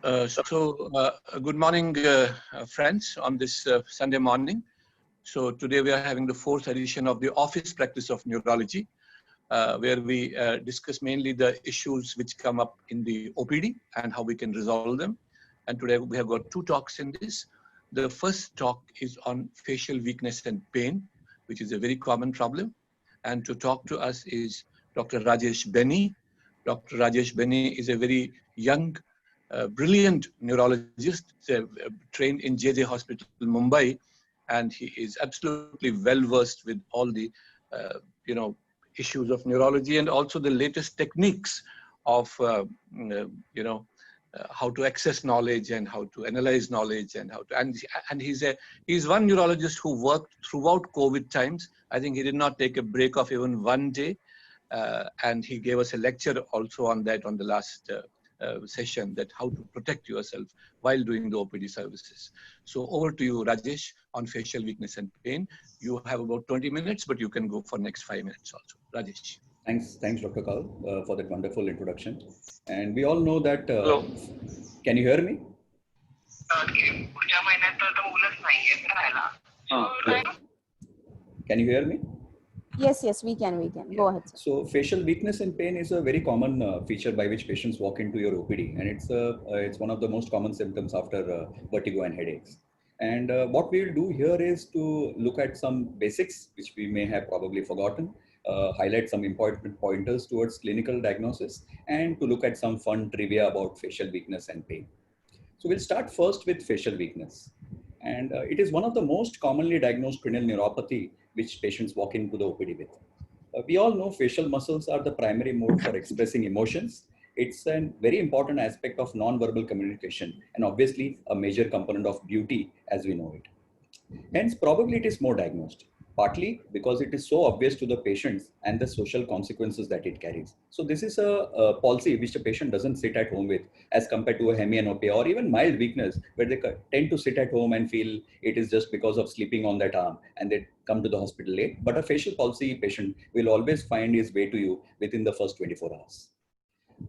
Good morning, friends, on this Sunday morning. So today we are having the fourth edition of the Office Practice of Neurology, where we discuss mainly the issues which come up in the OPD and how we can resolve them. And today we have got two talks in this. The first talk is on facial weakness and pain, which is a very common problem. And to talk to us is Dr. Rajesh Benny. Dr. Rajesh Benny is a very young, brilliant neurologist, trained in JJ Hospital, Mumbai, and he is absolutely well versed with all the, issues of neurology and also the latest techniques of, how to access knowledge and how to analyze knowledge and he's one neurologist who worked throughout COVID times. I think he did not take a break of even one day. And he gave us a lecture also on that on the last session, that how to protect yourself while doing the OPD services. So over to you, Rajesh, on facial weakness and pain. You have about 20 minutes, but you can go for next 5 minutes also. Rajesh. Thanks, Dr. Kaul, for that wonderful introduction. And we all know that. Hello. Can you hear me? Can you hear me? Yes, we can. Yeah. Go ahead, sir. So facial weakness and pain is a very common feature by which patients walk into your OPD, and it's one of the most common symptoms after vertigo and headaches. And what we will do here is to look at some basics which we may have probably forgotten, highlight some important pointers towards clinical diagnosis, and to look at some fun trivia about facial weakness and pain. So we'll start first with facial weakness. And it is one of the most commonly diagnosed cranial neuropathy which patients walk into the OPD with. We all know facial muscles are the primary mode for expressing emotions. It's a very important aspect of non-verbal communication and obviously a major component of beauty as we know it. Hence, probably it is more diagnosed, partly because it is so obvious to the patients and the social consequences that it carries. So this is a policy which the patient doesn't sit at home with as compared to a hemianopia or even mild weakness, where they tend to sit at home and feel it is just because of sleeping on that arm and they come to the hospital late. But a facial palsy patient will always find his way to you within the first 24 hours.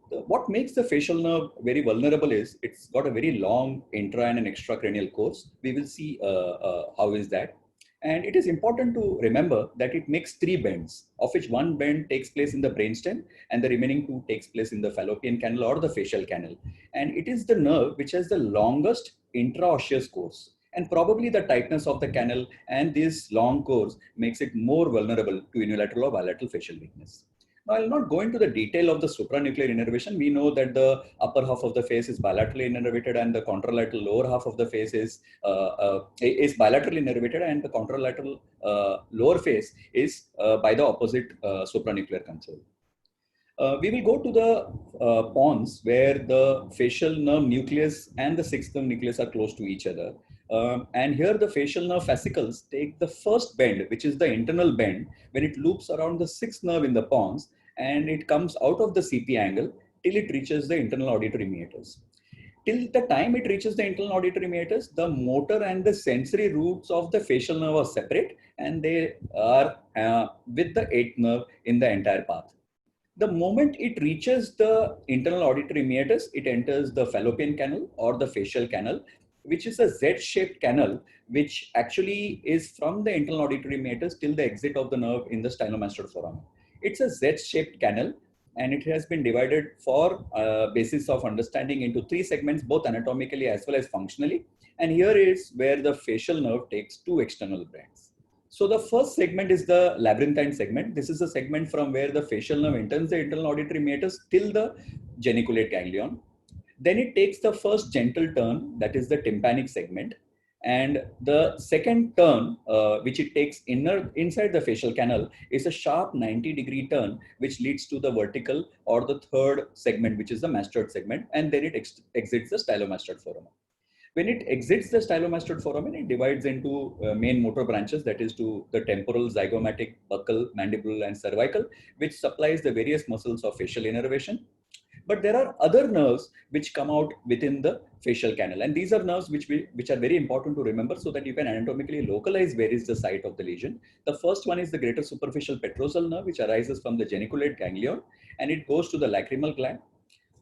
What makes the facial nerve very vulnerable is it's got a very long intra and an extracranial course. We will see how is that. And it is important to remember that it makes 3 bends, of which one bend takes place in the brainstem and the remaining 2 takes place in the fallopian canal or the facial canal. And it is the nerve which has the longest intraosseous course. And probably the tightness of the canal and this long course makes it more vulnerable to unilateral or bilateral facial weakness. Now, I'll not go into the detail of the supranuclear innervation. We know that the upper half of the face is bilaterally innervated and the contralateral lower half of the face is bilaterally innervated, and the contralateral lower face is by the opposite supranuclear control. We will go to the pons where the facial nerve nucleus and the 6th nerve nucleus are close to each other. And here the facial nerve fascicles take the first bend, which is the internal bend, when it loops around the 6th nerve in the pons and it comes out of the CP angle till it reaches the internal auditory meatus. Till the time it reaches the internal auditory meatus, the motor and the sensory roots of the facial nerve are separate and they are with the 8th nerve in the entire path. The moment it reaches the internal auditory meatus, it enters the fallopian canal or the facial canal, which is a Z-shaped canal, which actually is from the internal auditory meatus till the exit of the nerve in the stylomastoid foramen. It's a Z-shaped canal, and it has been divided for basis of understanding into 3 segments, both anatomically as well as functionally. And here is where the facial nerve takes 2 external bends. So the first segment is the labyrinthine segment. This is a segment from where the facial nerve enters the internal auditory meatus till the geniculate ganglion. Then it takes the first gentle turn, that is the tympanic segment. And the second turn, which it takes inside the facial canal, is a sharp 90-degree turn, which leads to the vertical or the third segment, which is the mastoid segment. And then it exits the stylomastoid foramen. When it exits the stylomastoid foramen, it divides into main motor branches, that is to the temporal, zygomatic, buccal, mandibular, and cervical, which supplies the various muscles of facial innervation. But there are other nerves which come out within the facial canal. And these are nerves which are very important to remember so that you can anatomically localize where is the site of the lesion. The first one is the greater superficial petrosal nerve, which arises from the geniculate ganglion, and it goes to the lacrimal gland.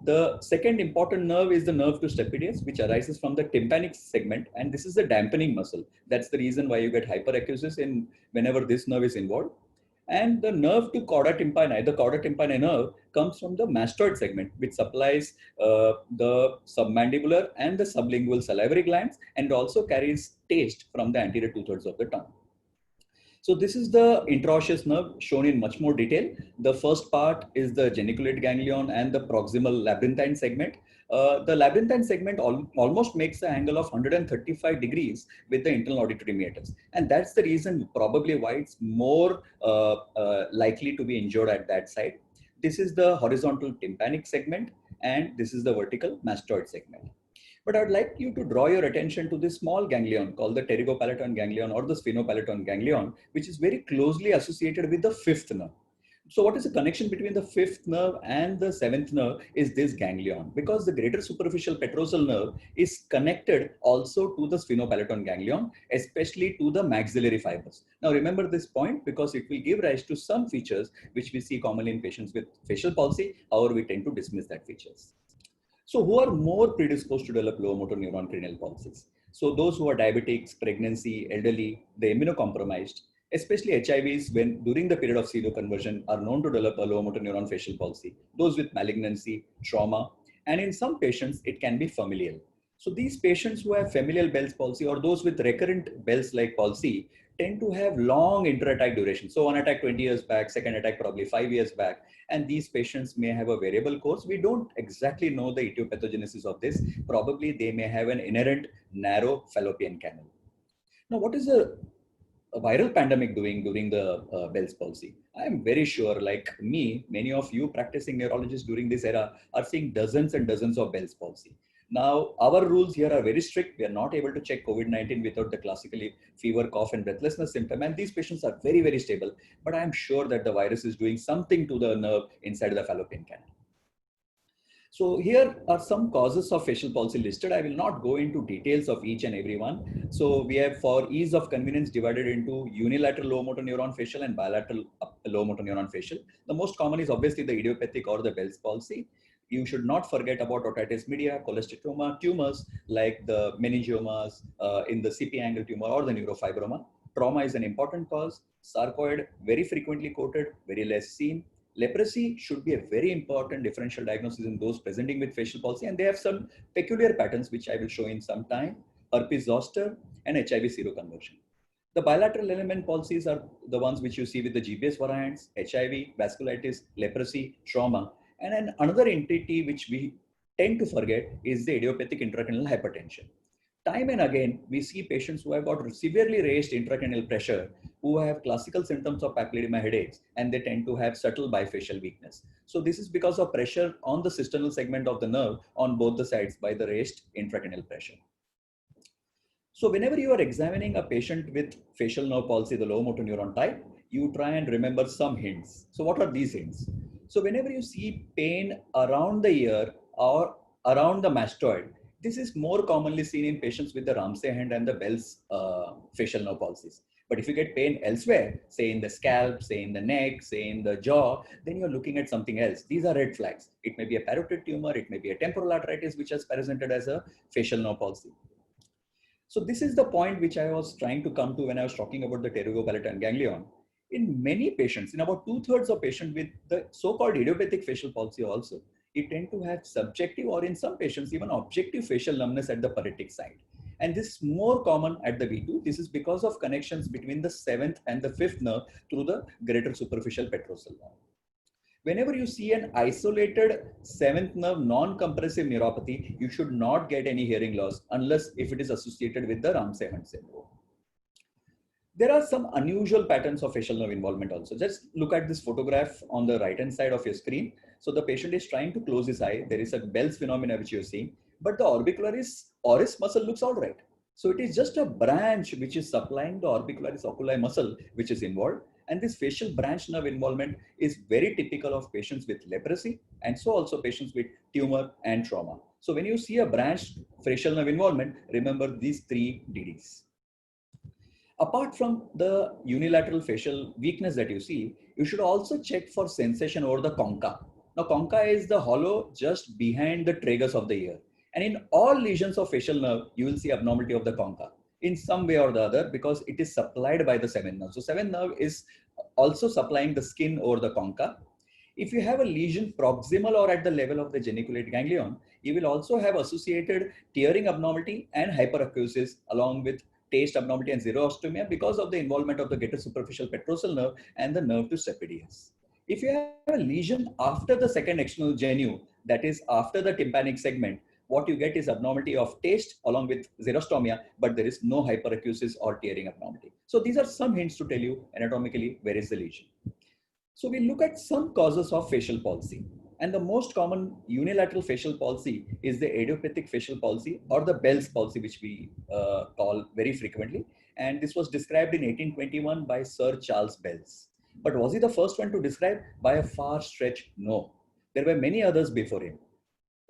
The second important nerve is the nerve to stapedius, which arises from the tympanic segment, and this is the dampening muscle. That's the reason why you get hyperacusis in whenever this nerve is involved. And the nerve to cauda tympani, the cauda tympani nerve comes from the mastoid segment, which supplies the submandibular and the sublingual salivary glands, and also carries taste from the anterior two-thirds of the tongue. So this is the intraosseous nerve shown in much more detail. The first part is the geniculate ganglion and the proximal labyrinthine segment. The labyrinthine segment almost makes an angle of 135 degrees with the internal auditory meatus. And that's the reason probably why it's more likely to be injured at that side. This is the horizontal tympanic segment, and this is the vertical mastoid segment. But I'd like you to draw your attention to this small ganglion called the pterygopalatine ganglion or the sphenopalatine ganglion, which is very closely associated with the fifth nerve. So what is the connection between the fifth nerve and the seventh nerve is this ganglion, because the greater superficial petrosal nerve is connected also to the sphenopalatine ganglion, especially to the maxillary fibers. Now remember this point because it will give rise to some features which we see commonly in patients with facial palsy. However, we tend to dismiss that features. So who are more predisposed to develop low motor neuron cranial palsies? So those who are diabetics, pregnancy, elderly, the immunocompromised, especially HIVs when during the period of seroconversion are known to develop a low motor neuron facial palsy, those with malignancy, trauma, and in some patients, it can be familial. So these patients who have familial Bell's palsy or those with recurrent Bell's-like palsy tend to have long inter-attack duration. So one attack 20 years back, second attack probably 5 years back, and these patients may have a variable course. We don't exactly know the etiopathogenesis of this. Probably they may have an inherent narrow fallopian canal. Now, what is a viral pandemic doing during the Bell's palsy? I am very sure, like me, many of you practicing neurologists during this era are seeing dozens and dozens of Bell's palsy. Now, our rules here are very strict. We are not able to check COVID-19 without the classically fever, cough, and breathlessness symptom. And these patients are very, very stable. But I am sure that the virus is doing something to the nerve inside the fallopian canal. So here are some causes of facial palsy listed. I will not go into details of each and every one. So we have, for ease of convenience, divided into unilateral low motor neuron facial and bilateral low motor neuron facial. The most common is obviously the idiopathic or the Bell's palsy. You should not forget about otitis media, cholesteatoma, tumors like the meningiomas in the CP angle tumor or the neurofibroma. Trauma is an important cause. Sarcoid, very frequently quoted, very less seen. Leprosy should be a very important differential diagnosis in those presenting with facial palsy, and they have some peculiar patterns which I will show in some time. Herpes zoster and HIV seroconversion. The bilateral element palsies are the ones which you see with the GBS variants, HIV, vasculitis, leprosy, trauma. And then another entity which we tend to forget is the idiopathic intracranial hypertension. Time and again, we see patients who have got severely raised intracranial pressure, who have classical symptoms of papilledema headaches, and they tend to have subtle bifacial weakness. So this is because of pressure on the cysternal segment of the nerve on both the sides by the raised intracranial pressure. So whenever you are examining a patient with facial nerve palsy, the low motor neuron type, you try and remember some hints. So what are these hints? So whenever you see pain around the ear or around the mastoid, this is more commonly seen in patients with the Ramsay hand and the Bell's facial nerve palsies. But if you get pain elsewhere, say in the scalp, say in the neck, say in the jaw, then you're looking at something else. These are red flags. It may be a parotid tumor, it may be a temporal arteritis, which has presented as a facial nerve palsy. So this is the point which I was trying to come to when I was talking about the pterygopalatine ganglion. In many patients, in about 2/3 of patients with the so-called idiopathic facial palsy also, you tend to have subjective or in some patients even objective facial numbness at the paretic side. And this is more common at the V2. This is because of connections between the 7th and the 5th nerve through the greater superficial petrosal nerve. Whenever you see an isolated 7th nerve non-compressive neuropathy, you should not get any hearing loss unless if it is associated with the Ramsay Hunt syndrome. There are some unusual patterns of facial nerve involvement also. Just look at this photograph on the right-hand side of your screen. So the patient is trying to close his eye. There is a Bell's phenomena which you're seeing, but the orbicularis oris muscle looks all right. So it is just a branch which is supplying the orbicularis oculi muscle which is involved. And this facial branch nerve involvement is very typical of patients with leprosy and so also patients with tumor and trauma. So when you see a branched facial nerve involvement, remember these 3 DDs. Apart from the unilateral facial weakness that you see, you should also check for sensation over the concha. Now, concha is the hollow just behind the tragus of the ear. And in all lesions of facial nerve, you will see abnormality of the concha in some way or the other because it is supplied by the seventh nerve. So, seventh nerve is also supplying the skin or the concha. If you have a lesion proximal or at the level of the geniculate ganglion, you will also have associated tearing abnormality and hyperacusis along with taste abnormality and xerostomia because of the involvement of the greater superficial petrosal nerve and the nerve to stapedius. If you have a lesion after the second external genu, that is after the tympanic segment, what you get is abnormality of taste along with xerostomia, but there is no hyperacusis or tearing abnormality. So these are some hints to tell you anatomically where is the lesion. So we look at some causes of facial palsy. And the most common unilateral facial palsy is the idiopathic facial palsy or the Bell's palsy, which we call very frequently. And this was described in 1821 by Sir Charles Bell. But was he the first one to describe? By a far stretch, no. There were many others before him.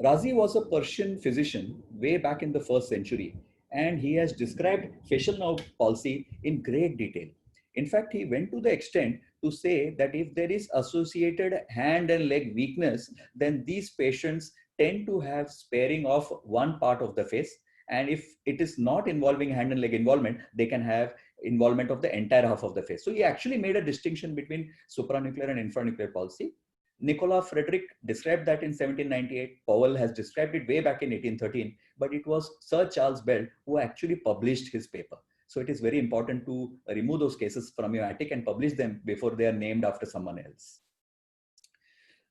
Razi was a Persian physician way back in the 1st century, and he has described facial nerve palsy in great detail. In fact, he went to the extent to say that if there is associated hand and leg weakness, then these patients tend to have sparing of one part of the face. And if it is not involving hand and leg involvement, they can have involvement of the entire half of the face. So he actually made a distinction between supranuclear and infranuclear palsy. Nicola Frederick described that in 1798. Powell has described it way back in 1813, but it was Sir Charles Bell who actually published his paper. So it is very important to remove those cases from your attic and publish them before they are named after someone else.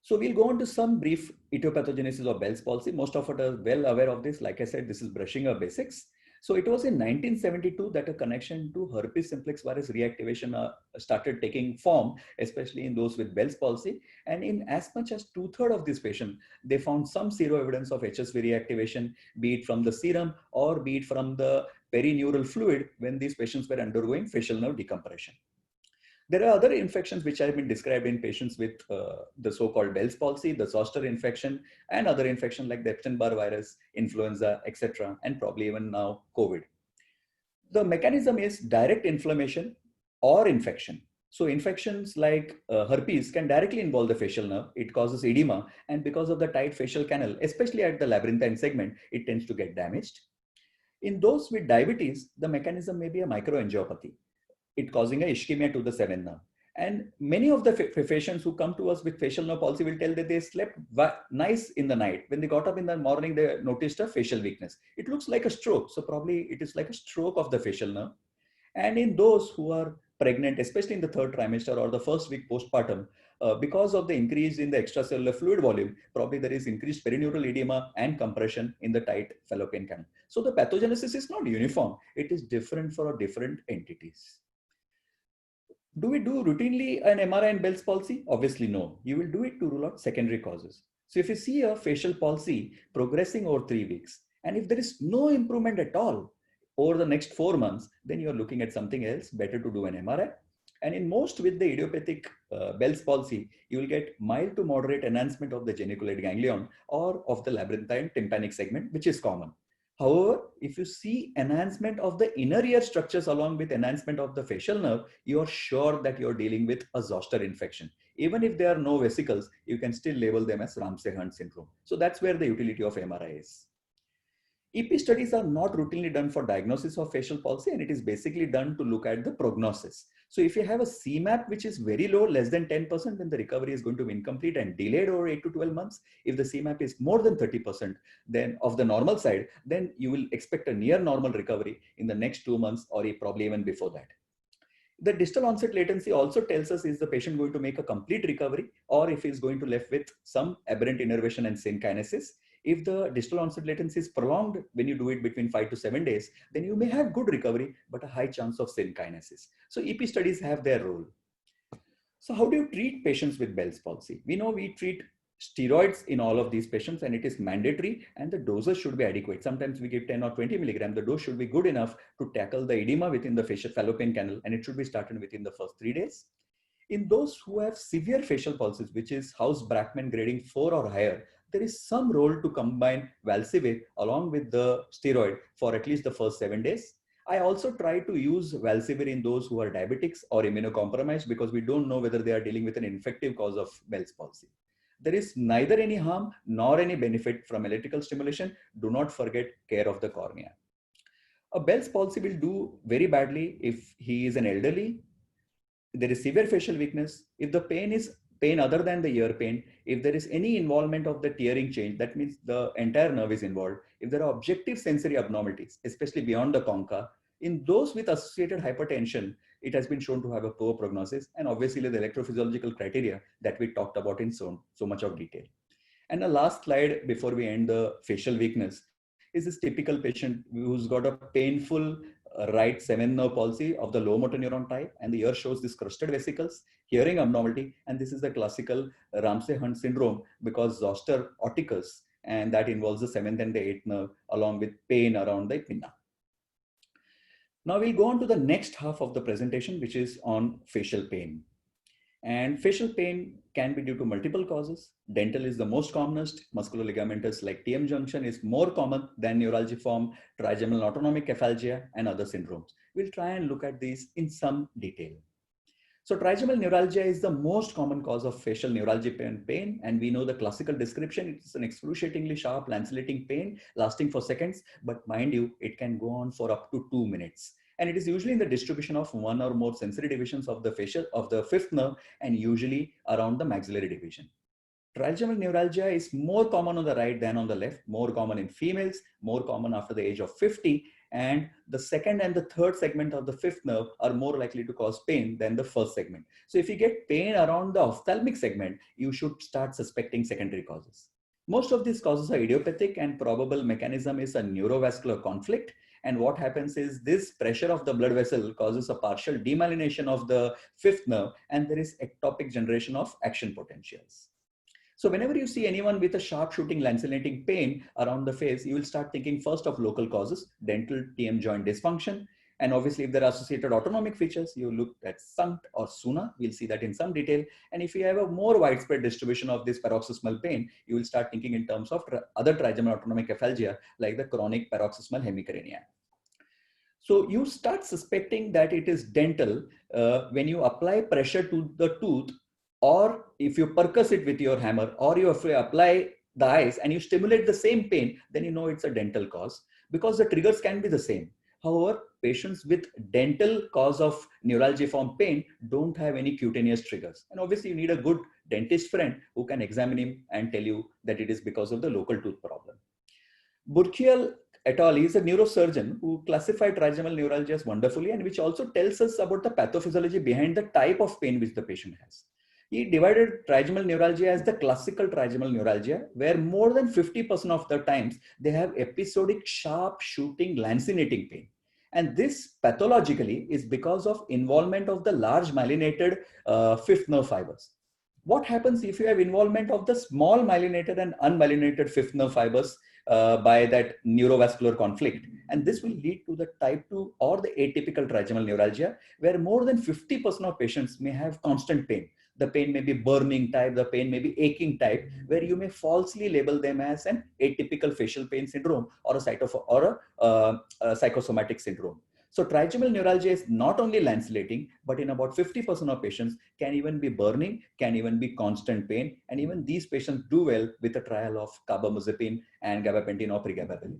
So we'll go on to some brief etiopathogenesis of Bell's palsy. Most of us are well aware of this. Like I said, this is brushing our basics. So it was in 1972 that a connection to herpes simplex virus reactivation started taking form, especially in those with Bell's palsy. And in as much as 2/3 of these patients, they found some seroevidence of HSV reactivation, be it from the serum or be it from the perineural fluid when these patients were undergoing facial nerve decompression. There are other infections which have been described in patients with the so-called Bell's palsy, the zoster infection, and other infections like the Epstein-Barr virus, influenza, etc., and probably even now COVID. The mechanism is direct inflammation or infection. So infections like herpes can directly involve the facial nerve. It causes edema, and because of the tight facial canal, especially at the labyrinthine segment, it tends to get damaged. In those with diabetes, the mechanism may be a microangiopathy, it causing a ischemia to the seventh nerve. And many of the patients who come to us with facial nerve palsy will tell that they slept nice in the night. When they got up in the morning, they noticed a facial weakness. It looks like a stroke. So probably it is like a stroke of the facial nerve. And in those who are pregnant, especially in the 3rd trimester or the 1st week postpartum, because of the increase in the extracellular fluid volume, probably there is increased perineural edema and compression in the tight fallopian canal. So the pathogenesis is not uniform. It is different for different entities. Do we do routinely an MRI in Bell's palsy? Obviously, no. You will do it to rule out secondary causes. So if you see a facial palsy progressing over 3 weeks, and if there is no improvement at all over the next 4 months, then you're looking at something else, better to do an MRI. And in most with the idiopathic Bell's palsy, you will get mild to moderate enhancement of the geniculate ganglion or of the labyrinthine tympanic segment, which is common. However, if you see enhancement of the inner ear structures along with enhancement of the facial nerve, you are sure that you're dealing with a zoster infection. Even if there are no vesicles, you can still label them as Ramsay-Hunt syndrome. So that's where the utility of MRI is. EP studies are not routinely done for diagnosis of facial palsy, and it is basically done to look at the prognosis. So if you have a CMAP which is very low, less than 10%, then the recovery is going to be incomplete and delayed over 8 to 12 months. If the CMAP is more than 30% then of the normal side, then you will expect a near normal recovery in the next 2 months or probably even before that. The distal onset latency also tells us, is the patient going to make a complete recovery or if he's going to left with some aberrant innervation and synkinesis. If the distal onset latency is prolonged when you do it between 5 to 7 days, then you may have good recovery, but a high chance of synkinesis. So EP studies have their role. So how do you treat patients with Bell's palsy? We know we treat steroids in all of these patients and it is mandatory and the doses should be adequate. Sometimes we give 10 or 20 milligrams. The dose should be good enough to tackle the edema within the facial fallopian canal and it should be started within the first 3 days. In those who have severe facial palsies, which is House-Brackman grading 4 or higher, there is some role to combine Valsivir along with the steroid for at least the first 7 days. I also try to use Valsivir in those who are diabetics or immunocompromised because we don't know whether they are dealing with an infective cause of Bell's palsy. There is neither any harm nor any benefit from electrical stimulation. Do not forget care of the cornea. A Bell's palsy will do very badly if he is an elderly. There is severe facial weakness. If the pain is pain other than the ear pain, if there is any involvement of the tearing change, that means the entire nerve is involved. If there are objective sensory abnormalities, especially beyond the concha, in those with associated hypertension, it has been shown to have a poor prognosis, and obviously the electrophysiological criteria that we talked about in so much of detail. And the last slide before we end the facial weakness is this typical patient who's got a painful right seventh nerve palsy of the low motor neuron type, and the ear shows this crusted vesicles, hearing abnormality, and this is the classical Ramsay-Hunt syndrome because zoster oticus, and that involves the seventh and the eighth nerve along with pain around the pinna. Now we'll go on to the next half of the presentation, which is on facial pain. And facial pain can be due to multiple causes. Dental is the most commonest. Musculoligamentous like TM junction is more common than neuralgiform, trigeminal autonomic cephalgia, and other syndromes. We'll try and look at these in some detail. So trigeminal neuralgia is the most common cause of facial neuralgic pain, and we know the classical description. It's an excruciatingly sharp, lancinating pain lasting for seconds, but mind you, it can go on for up to 2 minutes. And it is usually in the distribution of one or more sensory divisions of the facial of the fifth nerve, and usually around the maxillary division. Trigeminal neuralgia is more common on the right than on the left, more common in females, more common after the age of 50, and the second and the third segment of the fifth nerve are more likely to cause pain than the first segment. So if you get pain around the ophthalmic segment, you should start suspecting secondary causes. Most of these causes are idiopathic, and probable mechanism is a neurovascular conflict. And what happens is this pressure of the blood vessel causes a partial demyelination of the fifth nerve, and there is ectopic generation of action potentials. So whenever you see anyone with a sharp shooting lancinating pain around the face, you will start thinking first of local causes, dental TM joint dysfunction. And obviously if there are associated autonomic features, you look at SUNCT or SUNA. We'll see that in some detail. And if you have a more widespread distribution of this paroxysmal pain, you will start thinking in terms of other trigeminal autonomic cephalgia like the chronic paroxysmal hemicarenia. So you start suspecting that it is dental when you apply pressure to the tooth, or if you percuss it with your hammer, or you apply the ice and you stimulate the same pain, then you know it's a dental cause, because the triggers can be the same. However, patients with dental cause of neuralgiform pain don't have any cutaneous triggers. And obviously you need a good dentist friend who can examine him and tell you that it is because of the local tooth problem. Burkiel et al. Is a neurosurgeon who classified trigeminal neuralgia wonderfully, and which also tells us about the pathophysiology behind the type of pain which the patient has. He divided trigeminal neuralgia as the classical trigeminal neuralgia, where more than 50% of the times they have episodic sharp shooting lancinating pain. And this pathologically is because of involvement of the large myelinated fifth nerve fibers. What happens if you have involvement of the small myelinated and unmyelinated fifth nerve fibers by that neurovascular conflict? And this will lead to the type 2 or the atypical trigeminal neuralgia, where more than 50% of patients may have constant pain. The pain may be burning type, the pain may be aching type, where you may falsely label them as an atypical facial pain syndrome or a psychosomatic syndrome. So trigeminal neuralgia is not only lancinating, but in about 50% of patients can even be burning, can even be constant pain. And even these patients do well with a trial of carbamazepine and gabapentin or pregabalin.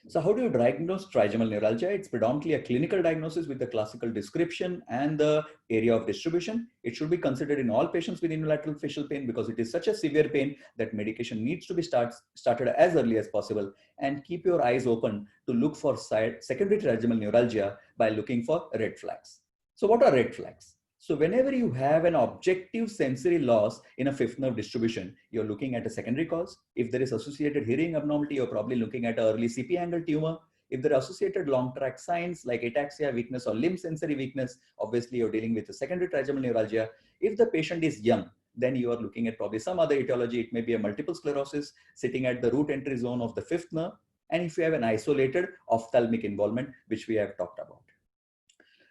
So how do you diagnose trigeminal neuralgia? It's predominantly a clinical diagnosis with the classical description and the area of distribution. It should be considered in all patients with unilateral facial pain because it is such a severe pain that medication needs to be started as early as possible. And keep your eyes open to look for secondary trigeminal neuralgia by looking for red flags. So what are red flags? So whenever you have an objective sensory loss in a fifth nerve distribution, you're looking at a secondary cause. If there is associated hearing abnormality, you're probably looking at an early CP angle tumor. If there are associated long track signs like ataxia, weakness, or limb sensory weakness, obviously you're dealing with a secondary trigeminal neuralgia. If the patient is young, then you are looking at probably some other etiology. It may be a multiple sclerosis sitting at the root entry zone of the fifth nerve. And if you have an isolated ophthalmic involvement, which we have talked about.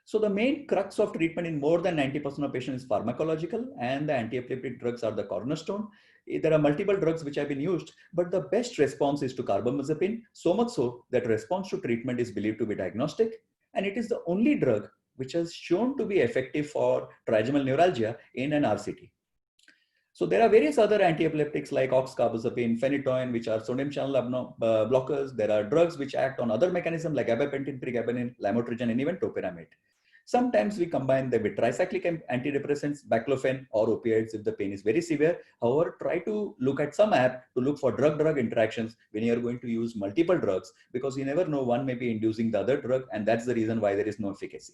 So the main crux of treatment in more than 90% of patients is pharmacological, and the anti-epileptic drugs are the cornerstone. There are multiple drugs which have been used, but the best response is to carbamazepine, so much so that response to treatment is believed to be diagnostic. And it is the only drug which has shown to be effective for trigeminal neuralgia in an RCT. So there are various other antiepileptics like oxcarbazepine, phenytoin, which are sodium channel blockers. There are drugs which act on other mechanisms like gabapentin, pregabalin, lamotrigine, and even topiramate. Sometimes we combine them with tricyclic antidepressants, baclofen, or opioids if the pain is very severe. However, try to look at some app to look for drug-drug interactions when you are going to use multiple drugs, because you never know, one may be inducing the other drug, and that's the reason why there is no efficacy.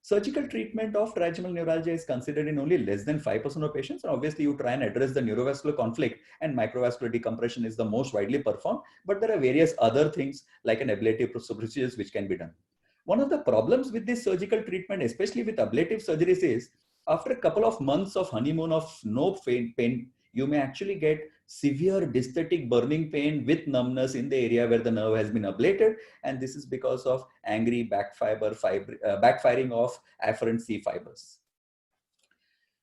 Surgical treatment of trigeminal neuralgia is considered in only less than 5% of patients. And obviously, you try and address the neurovascular conflict, and microvascular decompression is the most widely performed. But there are various other things like an ablative procedures which can be done. One of the problems with this surgical treatment, especially with ablative surgeries, is after a couple of months of honeymoon of no pain, you may actually get severe dysthetic burning pain with numbness in the area where the nerve has been ablated. And this is because of angry backfiring of afferent C fibers.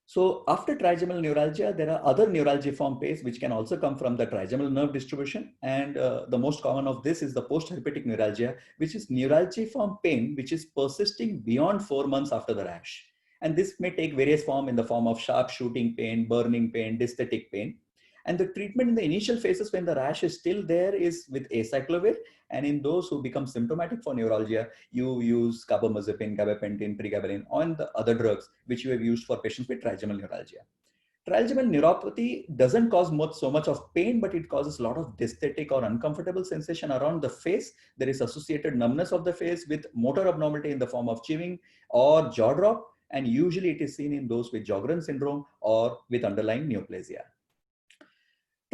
So after trigeminal neuralgia, there are other neuralgiform pains which can also come from the trigeminal nerve distribution. And the most common of this is the post-herpetic neuralgia, which is neuralgiform pain which is persisting beyond 4 months after the rash. And this may take various forms in the form of sharp shooting pain, burning pain, dysthetic pain. And the treatment in the initial phases when the rash is still there is with acyclovir. And in those who become symptomatic for neuralgia, you use carbamazepine, gabapentin, pregabalin, and the other drugs which you have used for patients with trigeminal neuralgia. Trigeminal neuropathy doesn't cause so much of pain, but it causes a lot of dysthetic or uncomfortable sensation around the face. There is associated numbness of the face with motor abnormality in the form of chewing or jaw drop. And usually it is seen in those with Sjogren syndrome or with underlying neoplasia.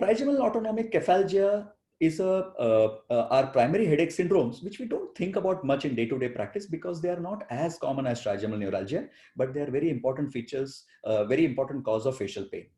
Trigeminal autonomic cephalgia is our primary headache syndromes, which we don't think about much in day-to-day practice because they are not as common as trigeminal neuralgia, but they are very important features, very important cause of facial pain.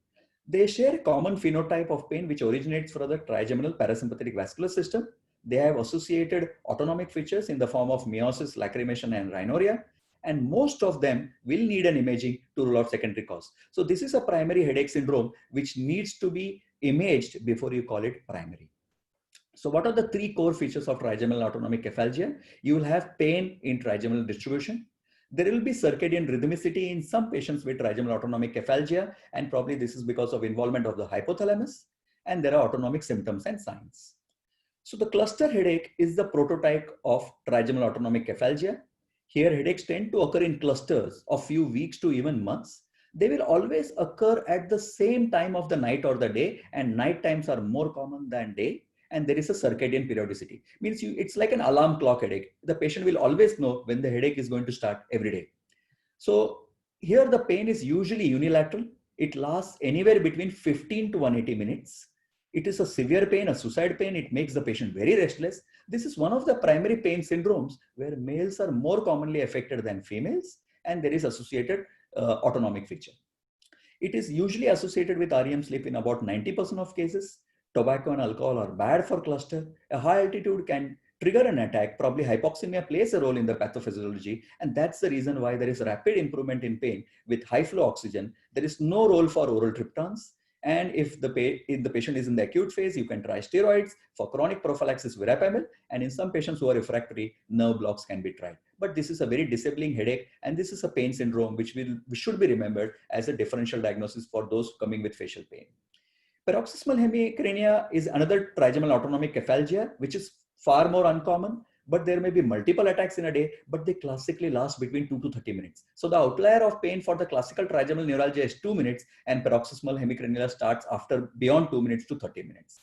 They share a common phenotype of pain which originates from the trigeminal parasympathetic vascular system. They have associated autonomic features in the form of meiosis, lacrimation, and rhinorrhea. And most of them will need an imaging to rule out secondary cause. So this is a primary headache syndrome which needs to be imaged before you call it primary. So what are the three core features of trigeminal autonomic cephalgia? You will have pain in trigeminal distribution. There will be circadian rhythmicity in some patients with trigeminal autonomic cephalgia, and probably this is because of involvement of the hypothalamus, and there are autonomic symptoms and signs. So the cluster headache is the prototype of trigeminal autonomic cephalgia. Here headaches tend to occur in clusters of few weeks to even months. They will always occur at the same time of the night or the day, and night times are more common than day. And there is a circadian periodicity. Means it's like an alarm clock headache. The patient will always know when the headache is going to start every day. So here the pain is usually unilateral. It lasts anywhere between 15 to 180 minutes. It is a severe pain, a suicide pain. It makes the patient very restless. This is one of the primary pain syndromes where males are more commonly affected than females, and there is associated autonomic feature. It is usually associated with REM sleep in about 90% of cases. Tobacco and alcohol are bad for cluster. A high altitude can trigger an attack. Probably hypoxemia plays a role in the pathophysiology, and that's the reason why there is rapid improvement in pain with high flow oxygen. There is no role for oral triptans. And if the patient is in the acute phase, you can try steroids. For chronic prophylaxis, verapamil. And in some patients who are refractory, nerve blocks can be tried. But this is a very disabling headache, and this is a pain syndrome which should be remembered as a differential diagnosis for those coming with facial pain. Paroxysmal hemicrania is another trigeminal autonomic cephalgia, which is far more uncommon, but there may be multiple attacks in a day, but they classically last between 2 to 30 minutes. So the outlier of pain for the classical trigeminal neuralgia is 2 minutes, and paroxysmal hemicrania starts after beyond 2 minutes to 30 minutes.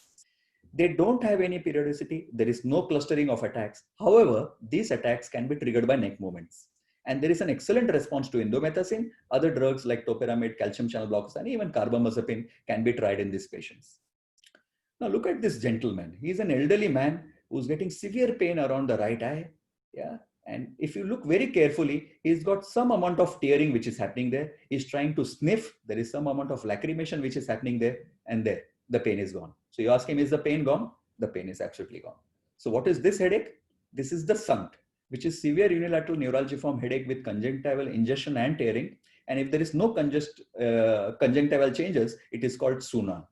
They don't have any periodicity. There is no clustering of attacks. However, these attacks can be triggered by neck movements. And there is an excellent response to indomethacin. Other drugs like topiramate, calcium channel blockers, and even carbamazepine can be tried in these patients. Now look at this gentleman. He's an elderly man who's getting severe pain around the right eye. Yeah. And if you look very carefully, he's got some amount of tearing which is happening there. He's trying to sniff. There is some amount of lacrimation which is happening there, and there the pain is gone. So you ask him, is the pain gone? The pain is absolutely gone. So what is this headache? This is the SUNT, which is severe unilateral neuralgiform headache with conjunctival ingestion and tearing. And if there is no conjunctival changes, it is called SUNA.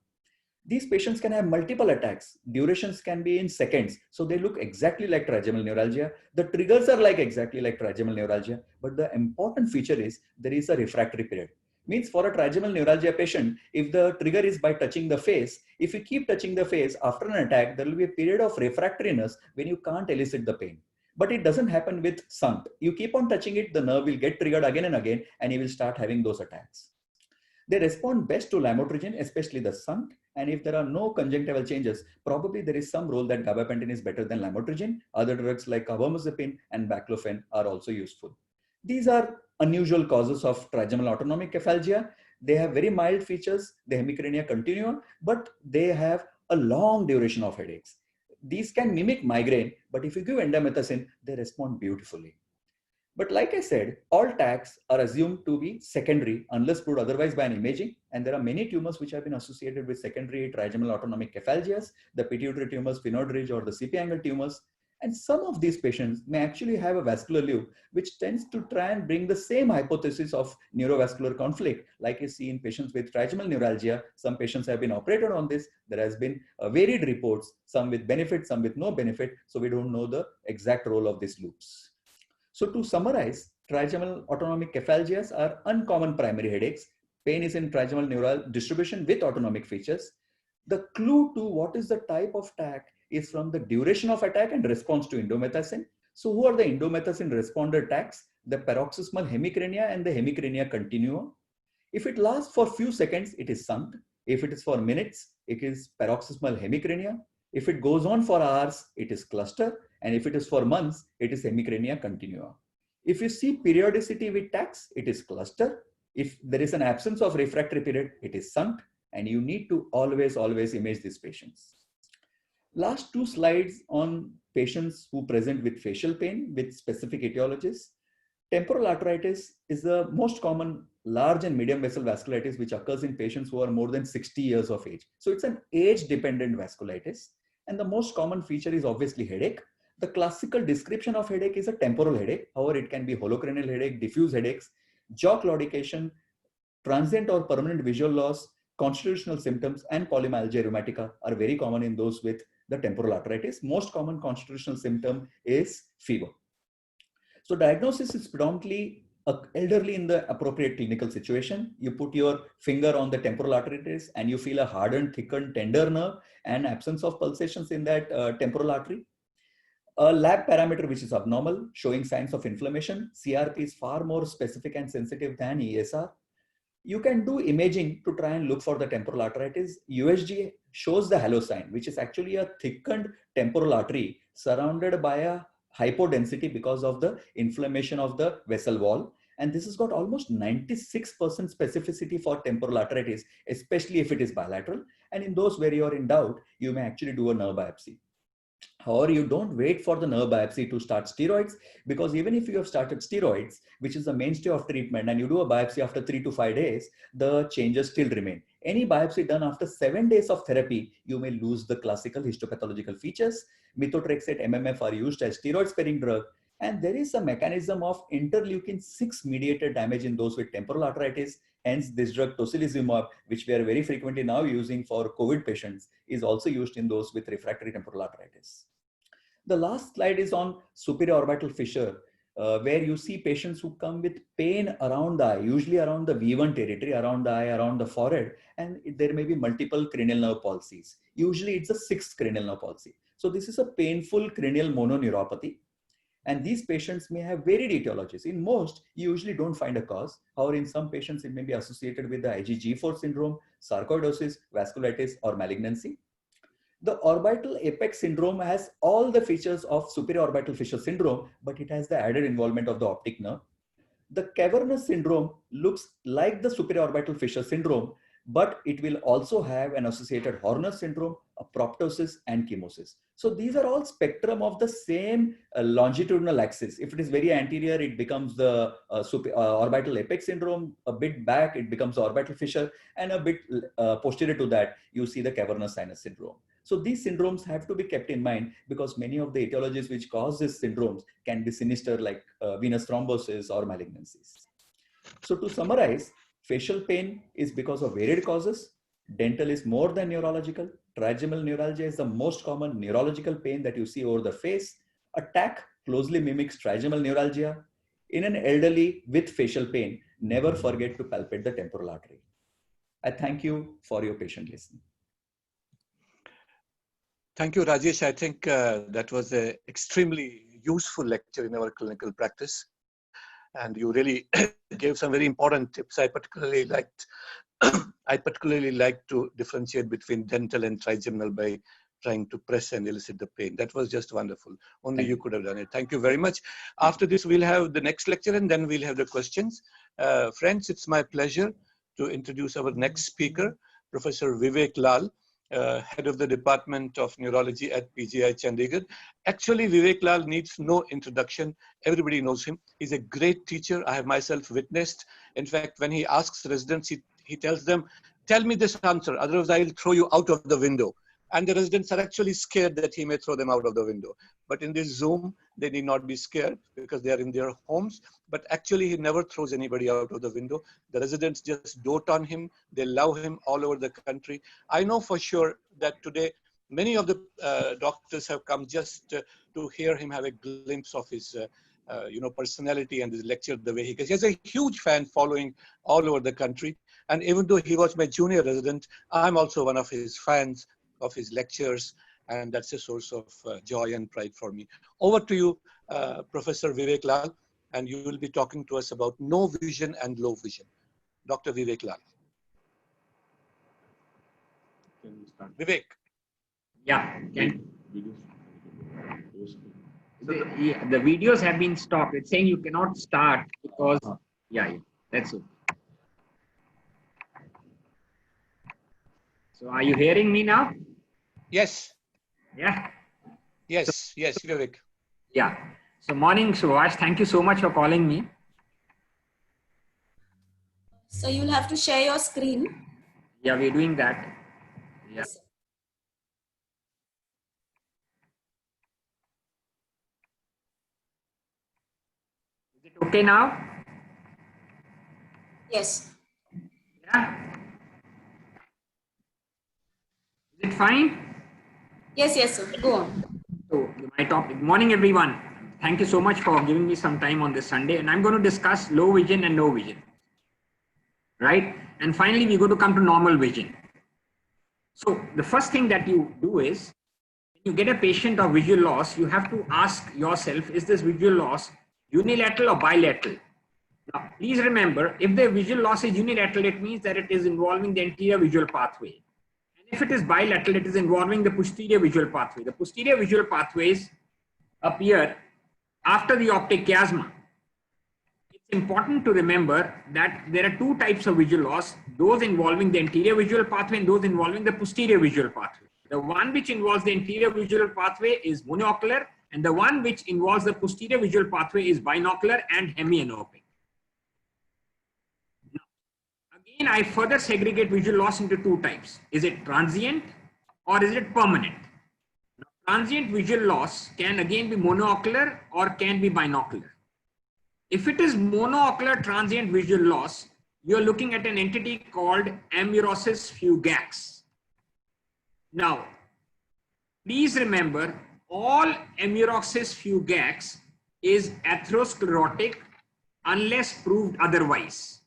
These patients can have multiple attacks. Durations can be in seconds. So they look exactly like trigeminal neuralgia. The triggers are like exactly like trigeminal neuralgia. But the important feature is there is a refractory period. Means for a trigeminal neuralgia patient, if the trigger is by touching the face, if you keep touching the face after an attack, there will be a period of refractoriness when you can't elicit the pain. But it doesn't happen with SUNT. You keep on touching it, the nerve will get triggered again and again, and you will start having those attacks. They respond best to lamotrigine, especially the SUNT. And if there are no conjunctival changes, probably there is some role that gabapentin is better than lamotrigine. Other drugs like carbamazepine and baclofen are also useful. These are unusual causes of trigeminal autonomic cephalgia. They have very mild features, the hemicrania continua, but they have a long duration of headaches. These can mimic migraine, but if you give indomethacin, they respond beautifully. But like I said, all TACs are assumed to be secondary unless proved otherwise by an imaging. And there are many tumors which have been associated with secondary trigeminal autonomic cephalgias, the pituitary tumors, phenoid ridge, or the CP angle tumors. And some of these patients may actually have a vascular loop, which tends to try and bring the same hypothesis of neurovascular conflict. Like you see in patients with trigeminal neuralgia, some patients have been operated on this. There has been varied reports, some with benefit, some with no benefit. So we don't know the exact role of these loops. So to summarize, trigeminal autonomic cephalgias are uncommon primary headaches. Pain is in trigeminal neural distribution with autonomic features. The clue to what is the type of TAC is from the duration of attack and response to indomethacin. So who are the indomethacin responder TACs? The paroxysmal hemicrania and the hemicrania continua. If it lasts for few seconds, it is SUNT. If it is for minutes, it is paroxysmal hemicrania. If it goes on for hours, it is cluster. And if it is for months, it is hemicrania continua. If you see periodicity with TACs, it is cluster. If there is an absence of refractory period, it is SUNT. And you need to always image these patients. Last two slides on patients who present with facial pain with specific etiologies. Temporal arteritis is the most common large and medium vessel vasculitis which occurs in patients who are more than 60 years of age. So it's an age-dependent vasculitis. And the most common feature is obviously headache. The classical description of headache is a temporal headache. However, it can be holocranial headache, diffuse headaches, jaw claudication, transient or permanent visual loss, constitutional symptoms, and polymyalgia rheumatica are very common in those with the temporal arteritis. Most common constitutional symptom is fever. So diagnosis is predominantly elderly in the appropriate clinical situation. You put your finger on the temporal arteritis and you feel a hardened, thickened, tender nerve and absence of pulsations in that temporal artery. A lab parameter which is abnormal, showing signs of inflammation. CRP is far more specific and sensitive than ESR. You can do imaging to try and look for the temporal arteritis. USG shows the halo sign, which is actually a thickened temporal artery surrounded by a hypodensity because of the inflammation of the vessel wall. And this has got almost 96% specificity for temporal arteritis, especially if it is bilateral. And in those where you are in doubt, you may actually do a nerve biopsy. However, you don't wait for the nerve biopsy to start steroids, because even if you have started steroids, which is the mainstay of treatment, and you do a biopsy after 3 to 5 days, the changes still remain. Any biopsy done after 7 days of therapy, you may lose the classical histopathological features. Methotrexate, MMF are used as steroid-sparing drug. And there is a mechanism of interleukin-6 mediated damage in those with temporal arteritis. Hence, this drug tocilizumab, which we are very frequently now using for COVID patients, is also used in those with refractory temporal arteritis. The last slide is on superior orbital fissure, where you see patients who come with pain around the eye, usually around the V1 territory, around the eye, around the forehead, and there may be multiple cranial nerve palsies. Usually it's a 6th cranial nerve palsy. So this is a painful cranial mononeuropathy. And these patients may have varied etiologies. In most, you usually don't find a cause. However, in some patients, it may be associated with the IgG4 syndrome, sarcoidosis, vasculitis, or malignancy. The orbital apex syndrome has all the features of superior orbital fissure syndrome, but it has the added involvement of the optic nerve. The cavernous syndrome looks like the superior orbital fissure syndrome, but it will also have an associated Horner syndrome, a proptosis, and chemosis. So these are all spectrum of the same longitudinal axis. If it is very anterior, it becomes the orbital apex syndrome. A bit back, it becomes the orbital fissure, and a bit posterior to that, you see the cavernous sinus syndrome. So these syndromes have to be kept in mind, because many of the etiologies which cause these syndromes can be sinister, like venous thrombosis or malignancies. So to summarize, facial pain is because of varied causes. Dental is more than neurological. Trigeminal neuralgia is the most common neurological pain that you see over the face. A TAC closely mimics trigeminal neuralgia. In an elderly with facial pain, never forget to palpate the temporal artery. I thank you for your patient listening. Thank you, Rajesh. I think that was an extremely useful lecture in our clinical practice. And you really gave some very important tips. I particularly like to differentiate between dental and trigeminal by trying to press and elicit the pain. That was just wonderful. Only you could have done it. Thank you very much. After this, we'll have the next lecture and then we'll have the questions. Friends, it's my pleasure to introduce our next speaker, Professor Vivek Lal, head of the Department of Neurology at PGI Chandigarh. Actually, Vivek Lal needs no introduction. Everybody knows him. He's a great teacher. I have myself witnessed. In fact, when he asks residents, he tells them, tell me this answer, otherwise I will throw you out of the window. And the residents are actually scared that he may throw them out of the window. But in this Zoom, they need not be scared because they are in their homes. But actually, he never throws anybody out of the window. The residents just dote on him. They love him all over the country. I know for sure that today, many of the doctors have come just to hear him have a glimpse of his personality and his lecture, the way he gets. He has a huge fan following all over the country. And even though he was my junior resident, I'm also one of his fans of his lectures, and that's a source of joy and pride for me. Over to you, Professor Vivek Lal, and you will be talking to us about no vision and low vision. Dr. Vivek Lal. Can we start? Vivek. Yeah. The videos have been stopped. It's saying you cannot start because, yeah, that's it. So are you hearing me now? Yes. Yeah. Yes, yes, Vivek. Yeah. So morning, Suvash. Thank you so much for calling me. So you'll have to share your screen. Yeah, we're doing that. Yeah. Yes. Is it okay now? Yes. Yeah. Is it fine? Yes, yes, sir. Go on. So my topic, good morning everyone. Thank you so much for giving me some time on this Sunday, and I'm going to discuss low vision and no vision. Right? And finally, we're going to come to normal vision. So the first thing that you do is, when you get a patient of visual loss, you have to ask yourself, is this visual loss unilateral or bilateral? Now, please remember, if the visual loss is unilateral, it means that it is involving the anterior visual pathway. If it is bilateral, it is involving the posterior visual pathway. The posterior visual pathways appear after the optic chiasma. It's important to remember that there are two types of visual loss, those involving the anterior visual pathway and those involving the posterior visual pathway. The one which involves the anterior visual pathway is monocular, and the one which involves the posterior visual pathway is binocular and hemianopic. Again, I further segregate visual loss into two types. Is it transient or is it permanent? Now, transient visual loss can again be monocular or can be binocular. If it is monocular transient visual loss, you're looking at an entity called amaurosis fugax. Now, please remember, all amaurosis fugax is atherosclerotic unless proved otherwise.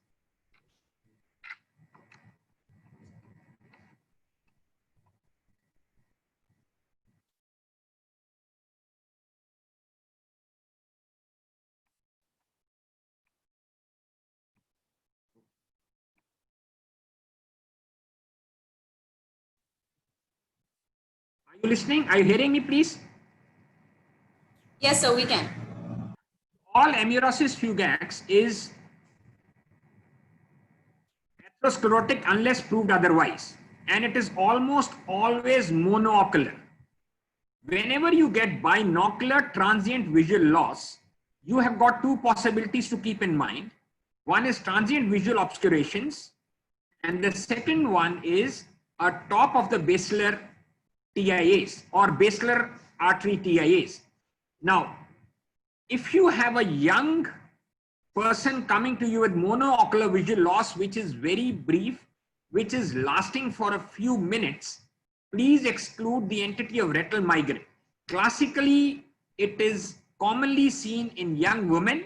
Are you listening? Are you hearing me, please? Yes, sir, we can. All amaurosis fugax is atherosclerotic unless proved otherwise, and it is almost always monocular. Whenever you get binocular transient visual loss, you have got two possibilities to keep in mind. One is transient visual obscurations, and the second one is a top of the basilar TIAs or basilar artery TIAs. Now, if you have a young person coming to you with monoocular visual loss, which is very brief, which is lasting for a few minutes, please exclude the entity of retinal migraine. Classically, it is commonly seen in young women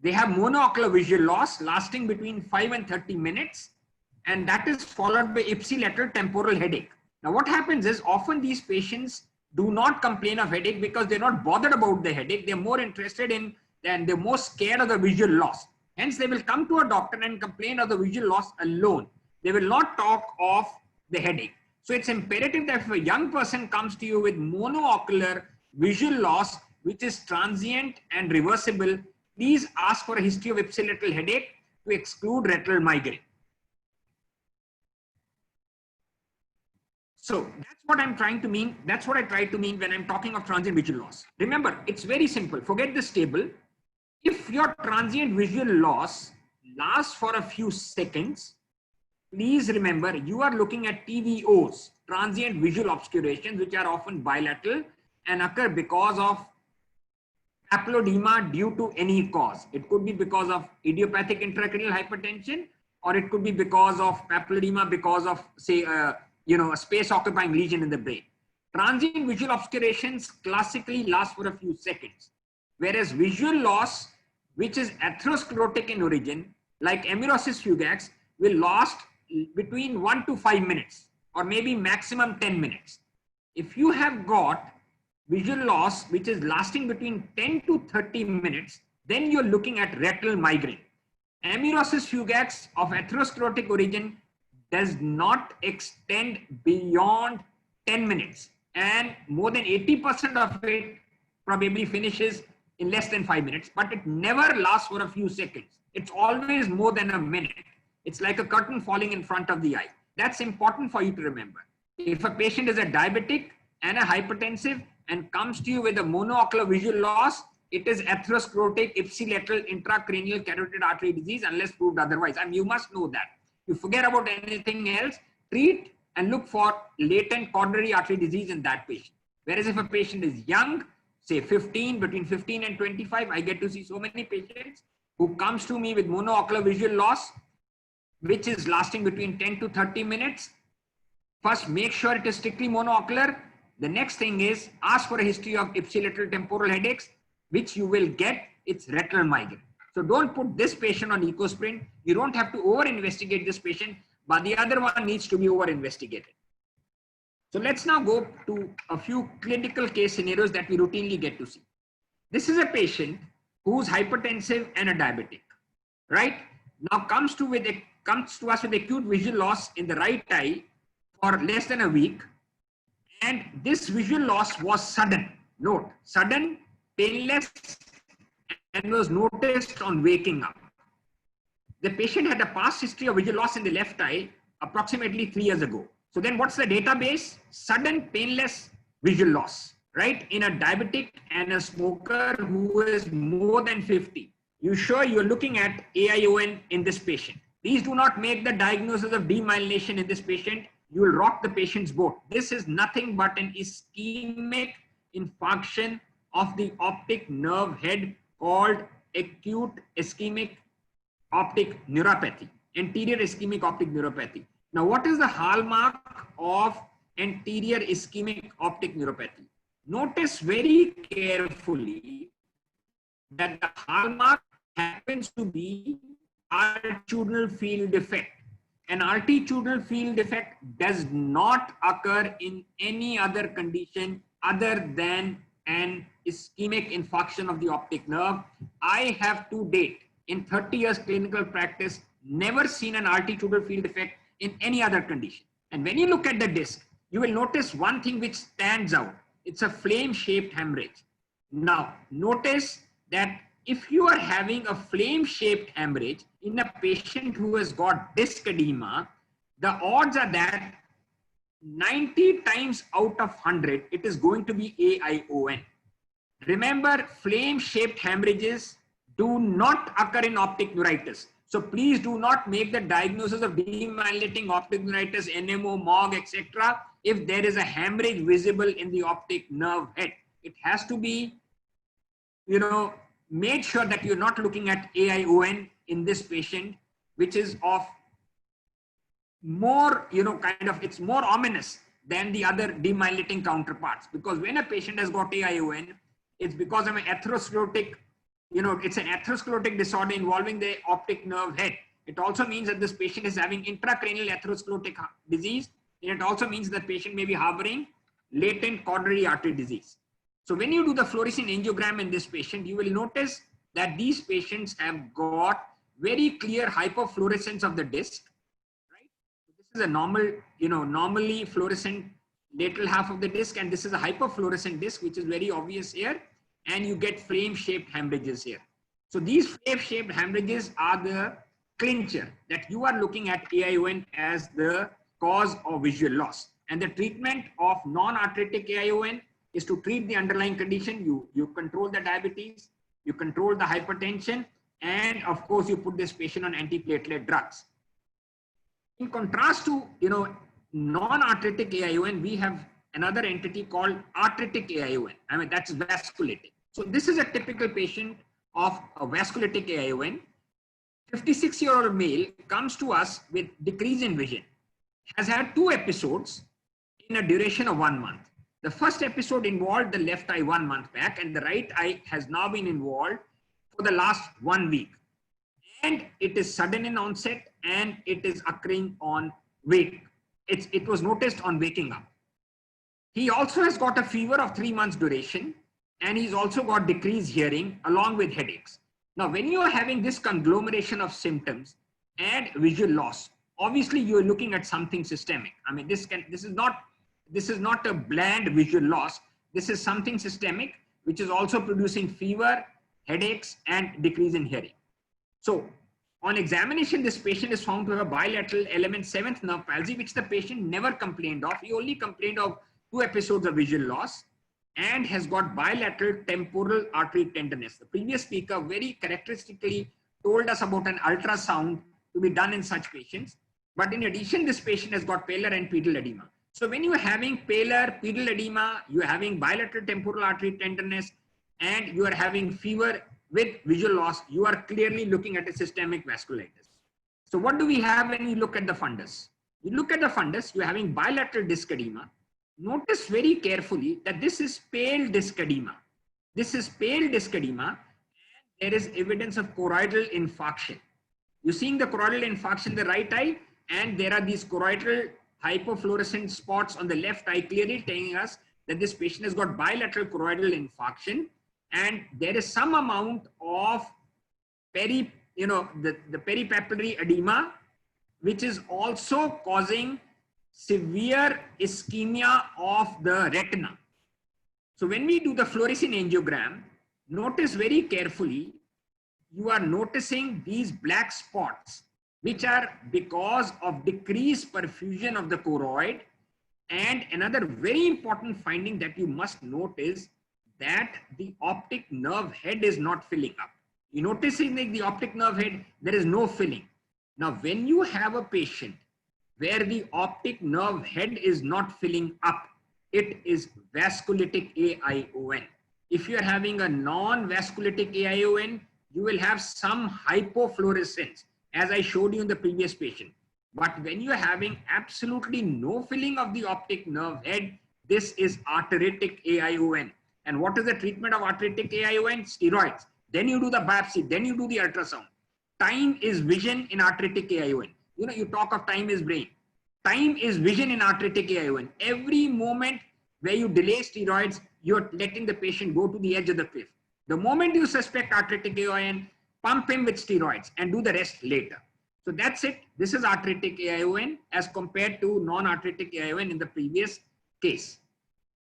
They have monocular visual loss lasting between 5 and 30 minutes. And that is followed by ipsilateral temporal headache. Now what happens is often these patients do not complain of headache because they're not bothered about the headache. They're more interested in, and they're more scared of the visual loss. Hence they will come to a doctor and complain of the visual loss alone. They will not talk of the headache. So it's imperative that if a young person comes to you with monoocular visual loss, which is transient and reversible, please ask for a history of ipsilateral headache to exclude retinal migraine. So that's what I'm trying to mean. That's what I try to mean when I'm talking of transient visual loss. Remember, it's very simple. Forget this table. If your transient visual loss lasts for a few seconds, please remember you are looking at TVOs, transient visual obscurations, which are often bilateral and occur because of papilledema due to any cause. It could be because of idiopathic intracranial hypertension, or it could be because of papilledema because of, say, a space occupying lesion in the brain. Transient visual obscurations classically last for a few seconds, whereas visual loss, which is atherosclerotic in origin, like amaurosis fugax, will last between 1 to 5 minutes, or maybe maximum 10 minutes. If you have got visual loss which is lasting between 10 to 30 minutes, then you're looking at retinal migraine. Amaurosis fugax of atherosclerotic origin does not extend beyond 10 minutes, and more than 80% of it probably finishes in less than 5 minutes, but it never lasts for a few seconds. It's always more than a minute. It's like a curtain falling in front of the eye. That's important for you to remember. If a patient is a diabetic and a hypertensive and comes to you with a monoocular visual loss, it is atherosclerotic ipsilateral intracranial carotid artery disease unless proved otherwise. And you must know that. You forget about anything else, treat and look for latent coronary artery disease in that patient. Whereas if a patient is young, say between 15 and 25, I get to see so many patients who comes to me with monoocular visual loss, which is lasting between 10 to 30 minutes. First, make sure it is strictly monoocular. The next thing is ask for a history of ipsilateral temporal headaches, which you will get. It's retinal migraine. So don't put this patient on EcoSprint. You don't have to over-investigate this patient, but the other one needs to be over-investigated. So let's now go to a few clinical case scenarios that we routinely get to see. This is a patient who's hypertensive and a diabetic, right? Now comes to us with acute visual loss in the right eye for less than a week. And this visual loss was sudden. Note, sudden, painless, and was noticed on waking up. The patient had a past history of visual loss in the left eye approximately 3 years ago. So then what's the database? Sudden, painless visual loss, right? In a diabetic and a smoker who is more than 50. You sure you're looking at AION in this patient. Please do not make the diagnosis of demyelination in this patient. You will rock the patient's boat. This is nothing but an ischemic infarction of the optic nerve head called acute ischemic optic neuropathy, anterior ischemic optic neuropathy. Now, what is the hallmark of anterior ischemic optic neuropathy? Notice very carefully that the hallmark happens to be altitudinal field defect. An altitudinal field defect does not occur in any other condition other than an ischemic infarction of the optic nerve. I have to date, in 30 years clinical practice, never seen an altitudinal field defect in any other condition. And when you look at the disc, you will notice one thing which stands out. It's a flame-shaped hemorrhage. Now, notice that if you are having a flame-shaped hemorrhage in a patient who has got disc edema, the odds are that 90 times out of 100, it is going to be AION. Remember, flame-shaped hemorrhages do not occur in optic neuritis. So please do not make the diagnosis of demyelinating optic neuritis, NMO, MOG, etc. if there is a hemorrhage visible in the optic nerve head. It has to be, made sure that you're not looking at AION in this patient, which is of more, it's more ominous than the other demyelinating counterparts. Because when a patient has got AION, it's because of an atherosclerotic it's an atherosclerotic disorder involving the optic nerve head. It also means that this patient is having intracranial atherosclerotic disease. And it also means that patient may be harboring latent coronary artery disease. So when you do the fluorescein angiogram in this patient, you will notice that these patients have got very clear hyperfluorescence of the disc, right? So this is a normal, normally fluorescent lateral half of the disc, and this is a hyperfluorescent disc, which is very obvious here. And you get flame-shaped hemorrhages here. So these flame-shaped hemorrhages are the clincher that you are looking at AION as the cause of visual loss. And the treatment of non-arthritic AION is to treat the underlying condition. You control the diabetes, you control the hypertension, and of course you put this patient on antiplatelet drugs. In contrast to non-arthritic AION, we have another entity called arthritic AION. I mean, that's vasculitic. So this is a typical patient of a vasculitic AION. 56-year-old male comes to us with decrease in vision, has had 2 episodes in a duration of 1 month. The first episode involved the left eye 1 month back, and the right eye has now been involved for the last 1 week. And it is sudden in onset, and it is occurring on wake. It was noticed on waking up. He also has got a fever of 3 months duration, and he's also got decreased hearing along with headaches. Now, when you are having this conglomeration of symptoms and visual loss, obviously you are looking at something systemic. I mean, this is not a bland visual loss. This is something systemic, which is also producing fever, headaches, and decrease in hearing. So on examination, this patient is found to have a bilateral element 7th nerve palsy, which the patient never complained of. He only complained of 2 episodes of visual loss and has got bilateral temporal artery tenderness. The previous speaker very characteristically told us about an ultrasound to be done in such patients. But in addition, this patient has got pallor and pedal edema. So when you are having pallor, pedal edema, you are having bilateral temporal artery tenderness, and you are having fever with visual loss, you are clearly looking at a systemic vasculitis. So what do we have when you look at the fundus? You look at the fundus, you're having bilateral disc edema. Notice very carefully that this is pale disc edema. This is pale disc edema, and there is evidence of choroidal infarction. You're seeing the choroidal infarction in the right eye, and there are these choroidal hypofluorescent spots on the left eye, clearly telling us that this patient has got bilateral choroidal infarction, and there is some amount of the peripapillary edema, which is also causing severe ischemia of the retina. So when we do the fluorescein angiogram, notice very carefully, you are noticing these black spots, which are because of decreased perfusion of the choroid. And another very important finding that you must note is that the optic nerve head is not filling up. You noticing that the optic nerve head, there is no filling. Now, when you have a patient where the optic nerve head is not filling up, it is vasculitic AION. If you are having a non-vasculitic AION, you will have some hypofluorescence, as I showed you in the previous patient. But when you are having absolutely no filling of the optic nerve head, this is arteritic AION. And what is the treatment of arteritic AION? Steroids. Then you do the biopsy, then you do the ultrasound. Time is vision in arteritic AION. You talk of time is brain. Time is vision in arteritic AION. Every moment where you delay steroids, you're letting the patient go to the edge of the cliff. The moment you suspect arteritic AION, pump him with steroids and do the rest later. So that's it. This is arteritic AION as compared to non-arteritic AION in the previous case.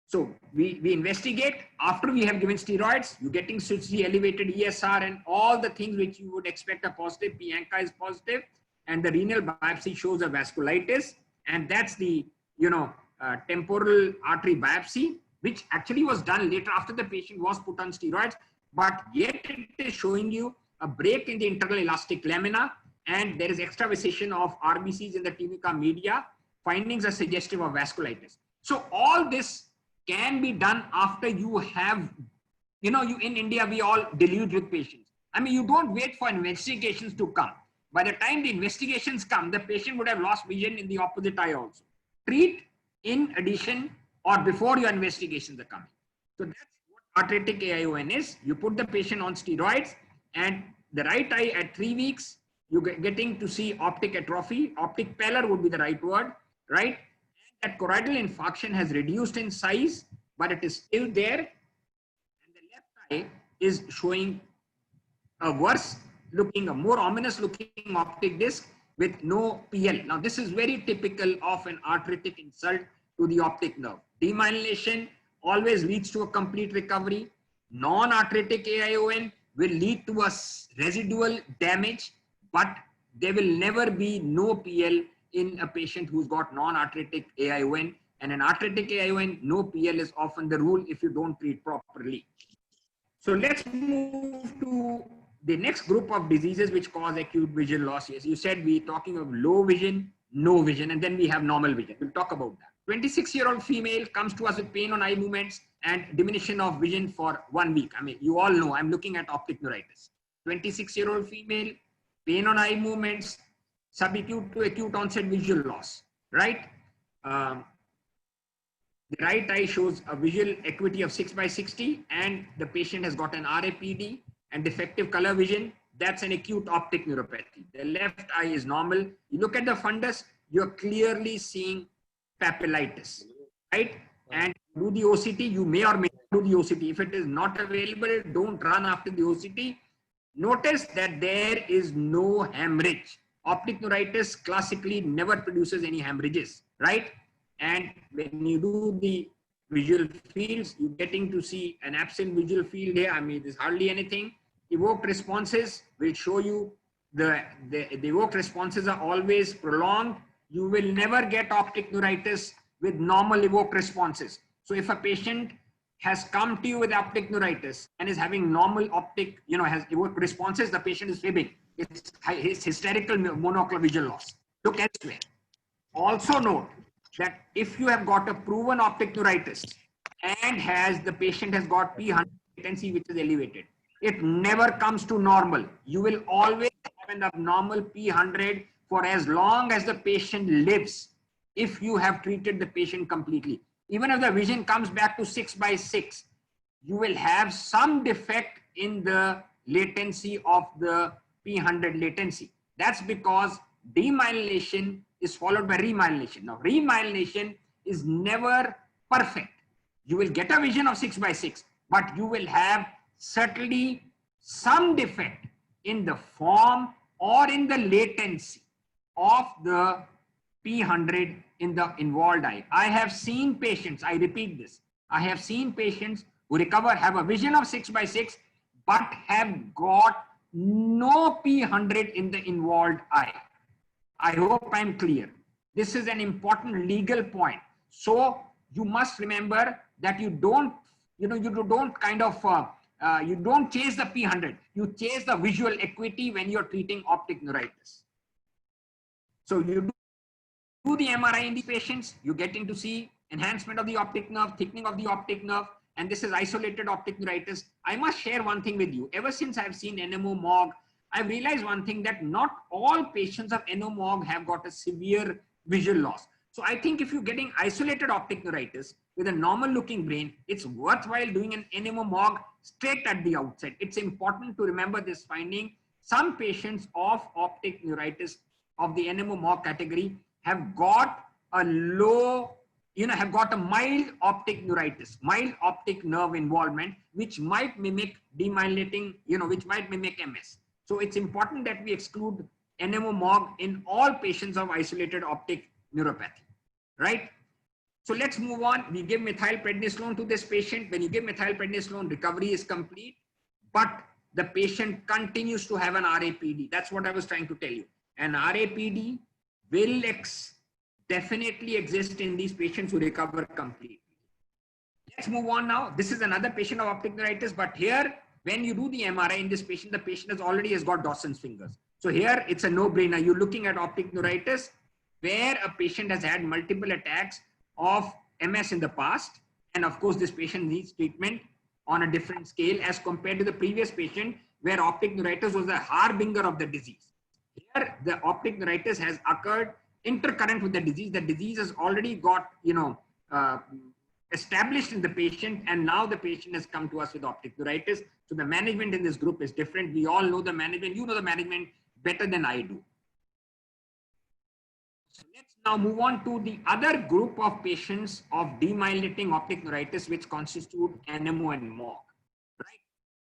So we investigate after we have given steroids, you're getting SUCG, elevated ESR, and all the things which you would expect are positive. P-ANCA is positive, and the renal biopsy shows a vasculitis, and that's the temporal artery biopsy, which actually was done later after the patient was put on steroids, but yet it is showing you a break in the internal elastic lamina, and there is extravasation of RBCs in the tunica media. Findings are suggestive of vasculitis. So all this can be done after you have, in India, we all delude with patients. I mean, you don't wait for investigations to come. By the time the investigations come, the patient would have lost vision in the opposite eye also. Treat in addition or before your investigations are coming. So that's what arthritic AION is, you put the patient on steroids, and the right eye at 3 weeks, you're getting to see optic atrophy. Optic pallor would be the right word, right? That choroidal infarction has reduced in size, but it is still there. And the left eye is showing a worse looking, a more ominous looking optic disc with no PL. Now, this is very typical of an arthritic insult to the optic nerve. Demyelination always leads to a complete recovery. Non-arthritic AION will lead to a residual damage, but there will never be no PL in a patient who's got non-arthritic AION. And an arthritic AION, no PL is often the rule if you don't treat properly. So let's move to the next group of diseases which cause acute vision loss. Yes, you said we're talking of low vision, no vision, and then we have normal vision. We'll talk about that. 26-year-old female comes to us with pain on eye movements and diminution of vision for 1 week. I mean, you all know I'm looking at optic neuritis. 26-year-old female, pain on eye movements, subacute to acute onset visual loss, right? The right eye shows a visual acuity of 6/60, and the patient has got an RAPD and defective color vision. That's an acute optic neuropathy. The left eye is normal. You look at the fundus, you're clearly seeing papillitis, right? And do the OCT, you may or may not do the OCT. If it is not available, don't run after the OCT. Notice that there is no hemorrhage. Optic neuritis classically never produces any hemorrhages, right? And when you do the visual fields, you're getting to see an absent visual field here. I mean, there's hardly anything. Evoked responses will show you the evoked responses are always prolonged. You will never get optic neuritis with normal evoked responses. So if a patient has come to you with optic neuritis and is having normal optic, has evoked responses, the patient is fibbing. It's hysterical monocular visual loss. Look elsewhere. Also note that if you have got a proven optic neuritis and the patient has got P100 latency which is elevated, it never comes to normal. You will always have an abnormal P100 for as long as the patient lives if you have treated the patient completely. Even if the vision comes back to 6/6, you will have some defect in the latency of the P100 latency. That's because demyelination is followed by remyelination. Now, remyelination is never perfect. You will get a vision of 6/6, but you will have certainly some defect in the form or in the latency of the P100 in the involved eye. I have seen patients, I repeat this, I have seen patients who recover, have a vision of 6/6, but have got no P100 in the involved eye. I hope I'm clear. This is an important legal point. So you must remember that you don't, you don't kind of, you don't chase the P100. You chase the visual acuity when you're treating optic neuritis. So you do the MRI in the patients, you get to see enhancement of the optic nerve, thickening of the optic nerve, and this is isolated optic neuritis. I must share one thing with you. Ever since I've seen NMO-MOG, I've realized one thing, that not all patients of NMO-MOG have got a severe visual loss. So I think if you're getting isolated optic neuritis with a normal looking brain, it's worthwhile doing an NMO-MOG straight at the outset. It's important to remember this finding. Some patients of optic neuritis of the NMO-MOG category have got a low, have got a mild optic neuritis, mild optic nerve involvement, which might mimic demyelinating, which might mimic MS. So it's important that we exclude NMO-MOG in all patients of isolated optic neuropathy, right? So let's move on. We give methylprednisolone to this patient. When you give methylprednisolone, recovery is complete, but the patient continues to have an RAPD. That's what I was trying to tell you. An RAPD will definitely exist in these patients who recover completely. Let's move on now. This is another patient of optic neuritis, but here, when you do the MRI in this patient, the patient has got Dawson's fingers. So here it's a no-brainer. You're looking at optic neuritis where a patient has had multiple attacks of MS in the past. And of course, this patient needs treatment on a different scale as compared to the previous patient where optic neuritis was a harbinger of the disease. Here, the optic neuritis has occurred intercurrent with the disease. The disease has already got, established in the patient, and now the patient has come to us with optic neuritis. So the management in this group is different. We all know the management. You know the management better than I do. So let's now move on to the other group of patients of demyelinating optic neuritis, which constitute NMO and MOG. Right?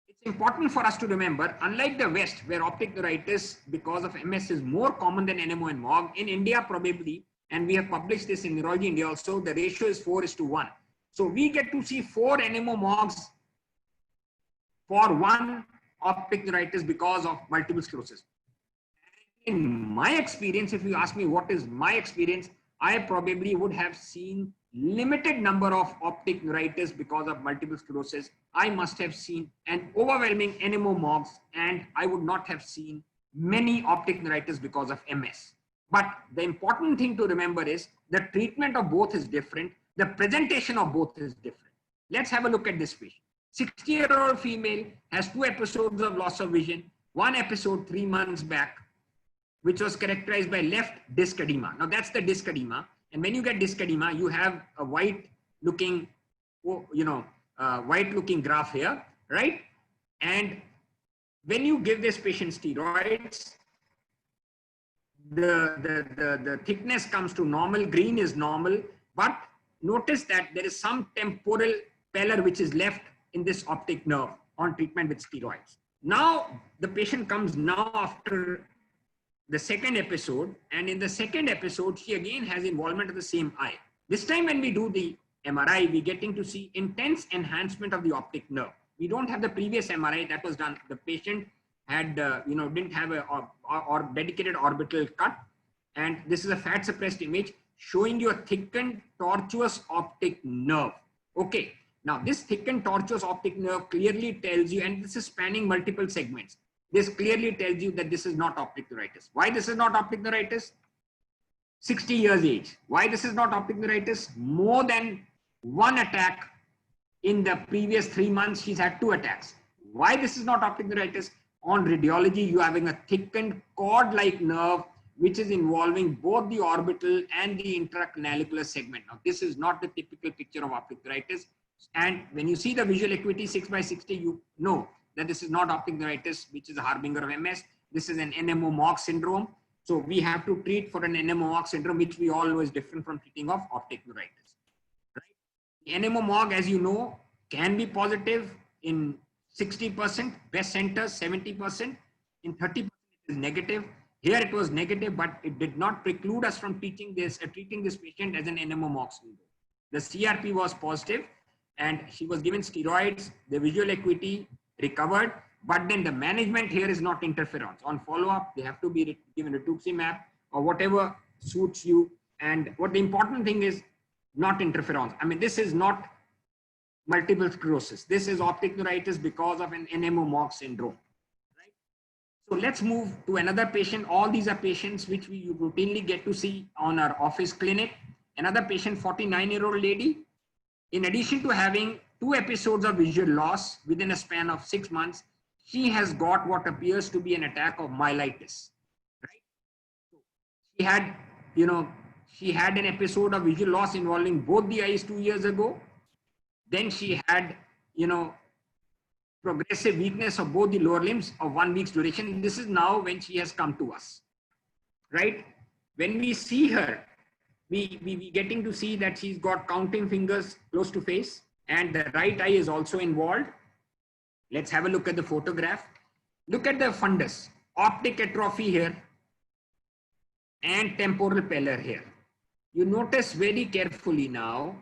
It's important for us to remember, unlike the West, where optic neuritis because of MS is more common than NMO and MOG, in India probably, and we have published this in Neurology India also, the ratio is 4:1. So we get to see 4 NMO MOGs for 1 optic neuritis because of multiple sclerosis. In my experience, if you ask me what is my experience, I probably would have seen limited number of optic neuritis because of multiple sclerosis. I must have seen an overwhelming NMO MOGs, and I would not have seen many optic neuritis because of MS. But the important thing to remember is the treatment of both is different. The presentation of both is different. Let's have a look at this patient. 60-year-old female has 2 episodes of loss of vision, 1 episode 3 months back, which was characterized by left disc edema. Now that's the disc edema. And when you get disc edema, you have a white looking, white looking graph here, right? And when you give this patient steroids, the thickness comes to normal, green is normal, but notice that there is some temporal pallor which is left in this optic nerve on treatment with steroids. Now the patient comes now after the second episode, and in the second episode, she again has involvement of the same eye. This time when we do the MRI, we're getting to see intense enhancement of the optic nerve. We don't have the previous MRI that was done. The patient had, didn't have a dedicated orbital cut. And this is a fat suppressed image showing you a thickened tortuous optic nerve. Okay. Now this thickened tortuous optic nerve clearly tells you, and this is spanning multiple segments. This clearly tells you that this is not optic neuritis. Why this is not optic neuritis? 60 years age. Why this is not optic neuritis? More than 1 attack in the previous 3 months. She's had 2 attacks. Why this is not optic neuritis? On radiology, you're having a thickened cord-like nerve, which is involving both the orbital and the intracanalicula segment. Now, this is not the typical picture of optic neuritis. And when you see the visual acuity 6/60, you know that this is not optic neuritis, which is a harbinger of MS. This is an NMO MOG syndrome. So we have to treat for an NMO MOG syndrome, which we all know is different from treating of optic neuritis. Right? The NMO MOG, as you know, can be positive in 60%, best centers 70%, in 30% it is negative. Here it was negative, but it did not preclude us from treating this patient as an NMO MOG syndrome. The CRP was positive, and she was given steroids. The visual acuity recovered, but then the management here is not interferons. On follow-up, they have to be given rituximab or whatever suits you. And what the important thing is, not interferons. I mean, this is not multiple sclerosis. This is optic neuritis because of an NMO MOG syndrome. Right? So let's move to another patient. All these are patients which we routinely get to see on our office clinic. Another patient, 49-year-old lady. In addition to having 2 episodes of visual loss within a span of 6 months, she has got what appears to be an attack of myelitis. Right? She had an episode of visual loss involving both the eyes 2 years ago. Then she had, progressive weakness of both the lower limbs of 1 week's duration. This is now when she has come to us, right? When we see her, we getting to see that she's got counting fingers close to face, and the right eye is also involved. Let's have a look at the photograph. Look at the fundus, optic atrophy here, and temporal pallor here. You notice very carefully now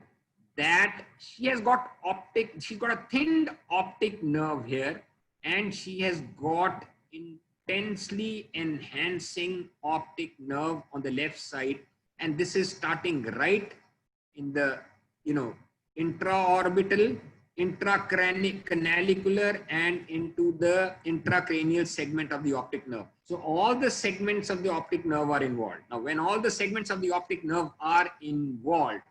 that she's got a thinned optic nerve here, and she has got intensely enhancing optic nerve on the left side. And this is starting right in the, intraorbital, intracanalicule, and into the intracranial segment of the optic nerve. So all the segments of the optic nerve are involved. Now, when all the segments of the optic nerve are involved,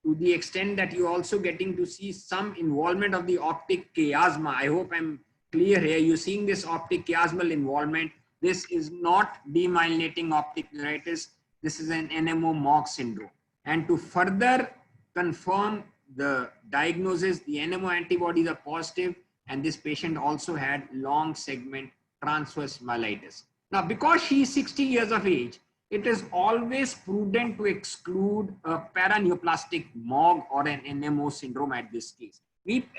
to the extent that you're also getting to see some involvement of the optic chiasma. I hope I'm clear here. You're seeing this optic chiasmal involvement. This is not demyelinating optic neuritis. This is an NMO MOG syndrome. And to further confirm the diagnosis, the NMO antibodies are positive, and this patient also had long segment transverse myelitis. Now, because she is 60 years of age, it is always prudent to exclude a paraneoplastic MOG or an NMO syndrome at this case.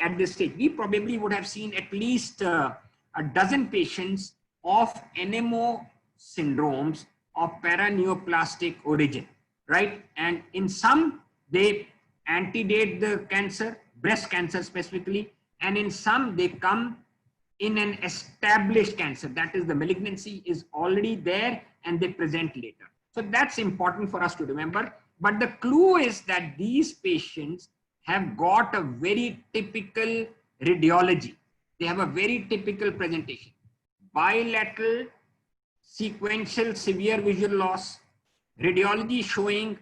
At this stage, we probably would have seen at least a dozen patients of NMO syndromes of paraneoplastic origin, right? And in some, they antedate the cancer, breast cancer specifically, and in some, they come in an established cancer. That is, the malignancy is already there and they present later. So that's important for us to remember. But the clue is that these patients have got a very typical radiology. They have a very typical presentation. Bilateral, sequential, severe visual loss, radiology showing,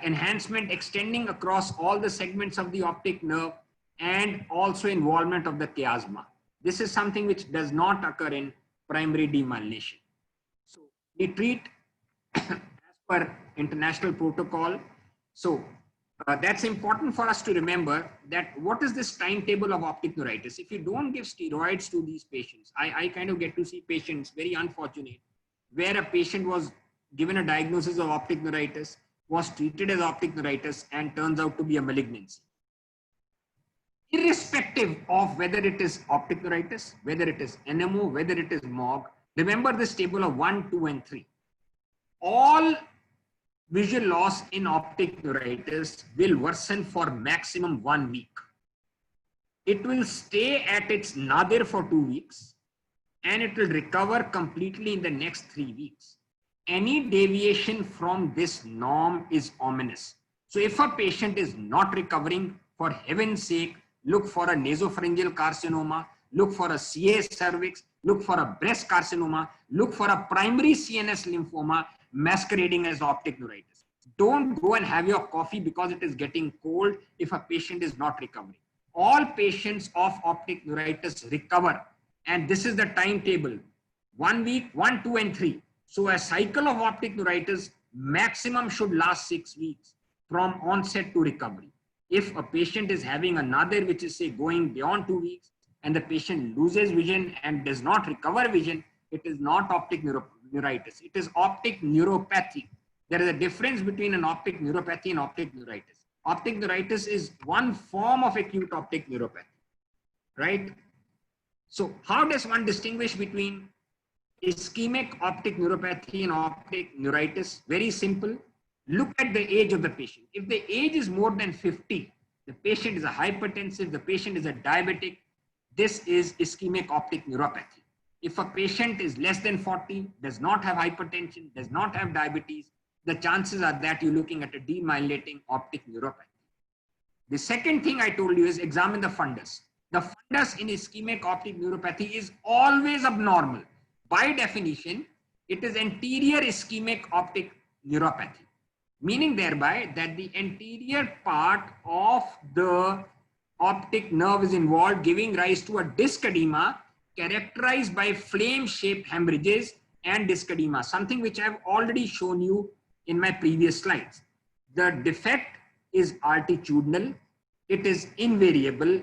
enhancement extending across all the segments of the optic nerve, and also involvement of the chiasma. This is something which does not occur in primary demyelination. So we treat as per international protocol. So that's important for us to remember that what is this timetable of optic neuritis? If you don't give steroids to these patients, I kind of get to see patients, very unfortunate, where a patient was given a diagnosis of optic neuritis, was treated as optic neuritis, and turns out to be a malignancy. Irrespective of whether it is optic neuritis, whether it is NMO, whether it is MOG, remember this table of 1, 2, and 3. All visual loss in optic neuritis will worsen for maximum 1 week. It will stay at its nadir for 2 weeks, and it will recover completely in the next 3 weeks. Any deviation from this norm is ominous. So if a patient is not recovering, for heaven's sake, look for a nasopharyngeal carcinoma, look for a CA cervix, look for a breast carcinoma, look for a primary CNS lymphoma masquerading as optic neuritis. Don't go and have your coffee because it is getting cold if a patient is not recovering. All patients of optic neuritis recover, and this is the timetable: 1 week, 1, 2, and 3. So a cycle of optic neuritis maximum should last 6 weeks from onset to recovery. If a patient is having another, which is say going beyond 2 weeks, and the patient loses vision and does not recover vision, it is not optic neuritis. It is optic neuropathy. There is a difference between an optic neuropathy and optic neuritis. Optic neuritis is one form of acute optic neuropathy, right? So how does one distinguish between ischemic optic neuropathy and optic neuritis? Very simple. Look at the age of the patient. If the age is more than 50, the patient is a hypertensive, the patient is a diabetic, this is ischemic optic neuropathy. If a patient is less than 40, does not have hypertension, does not have diabetes, the chances are that you're looking at a demyelinating optic neuropathy. The second thing I told you is examine the fundus. The fundus in ischemic optic neuropathy is always abnormal. By definition, it is anterior ischemic optic neuropathy, meaning thereby that the anterior part of the optic nerve is involved, giving rise to a disc edema characterized by flame-shaped hemorrhages and disc edema, something which I've already shown you in my previous slides. The defect is altitudinal. It is invariable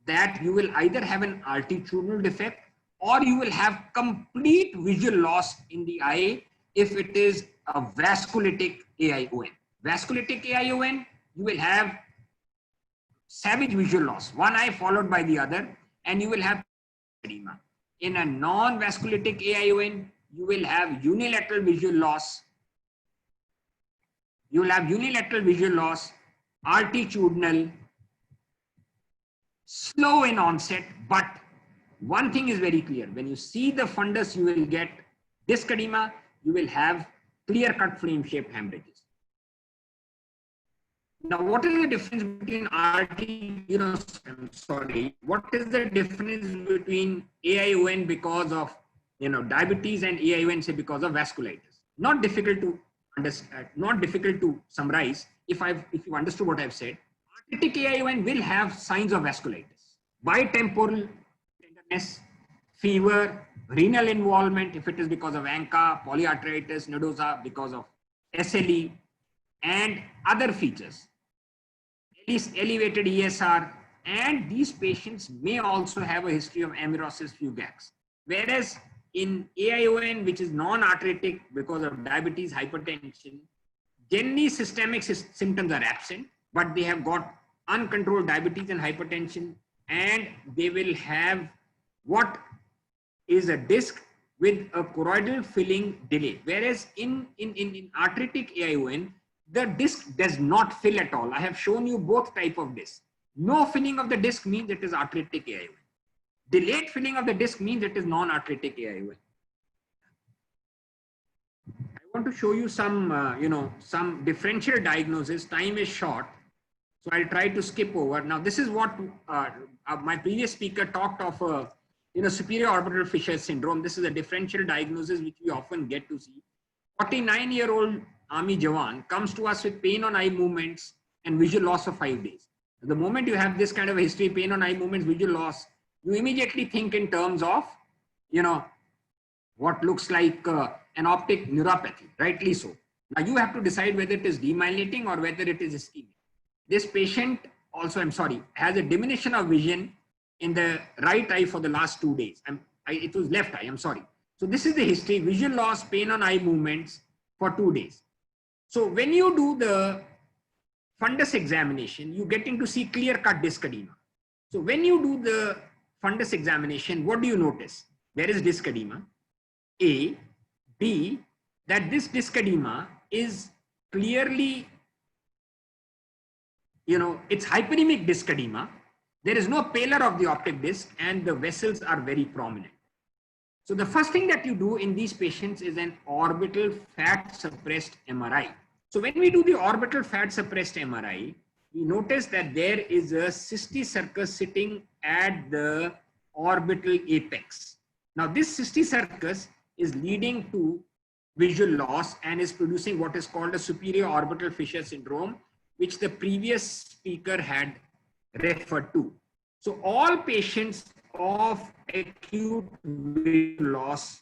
that you will either have an altitudinal defect or you will have complete visual loss in the eye if it is a vasculitic AION. Vasculitic AION, you will have savage visual loss, one eye followed by the other, and you will have edema. In a non-vasculitic AION, you will have unilateral visual loss. You will have unilateral visual loss, altitudinal, slow in onset, but one thing is very clear. When you see the fundus, you will get disc edema, you will have clear-cut flame-shaped hemorrhages. Now, what is the difference between what is the difference between AION because of diabetes and AION say because of vasculitis? Not difficult to understand, not difficult to summarize. If you understood what I've said, arthritic AION will have signs of vasculitis, bitemporal tenderness, fever, renal involvement if it is because of ANCA, polyarteritis nodosa because of SLE, and other features. least elevated ESR, and these patients may also have a history of amaurosis fugax. Whereas in AION, which is non-arthritic because of diabetes, hypertension, generally systemic symptoms are absent, but they have got uncontrolled diabetes and hypertension, and they will have what is a disc with a choroidal filling delay. Whereas in arthritic AION, the disc does not fill at all. I have shown you both type of disc. No filling of the disc means it is arthritic AION. Delayed filling of the disc means it is non-arthritic AION. I want to show you some, some differential diagnosis. Time is short, so I'll try to skip over. Now, this is what my previous speaker talked of, superior orbital fissure syndrome. This is a differential diagnosis which we often get to see. 49-year-old army jawan comes to us with pain on eye movements and visual loss of 5 days. The moment you have this kind of a history, pain on eye movements, visual loss, you immediately think in terms of, what looks like an optic neuropathy, rightly so. Now you have to decide whether it is demyelinating or whether it is ischemic. This patient also, has a diminution of vision in the right eye for the last 2 days. It was left eye, I'm sorry. So this is the history, visual loss, pain on eye movements for 2 days. So when you do the fundus examination, you get to see clear-cut disc edema. So when you do the fundus examination, what do you notice? There is disc edema. A. B. That this disc edema is clearly, it's hyperemic disc edema. There is no pallor of the optic disc and the vessels are very prominent. So the first thing that you do in these patients is an orbital fat suppressed MRI. So when we do the orbital fat suppressed MRI, we notice that there is a cysticercus sitting at the orbital apex. Now this cysticercus is leading to visual loss and is producing what is called a superior orbital fissure syndrome, which the previous speaker had referred to. So all patients of acute visual loss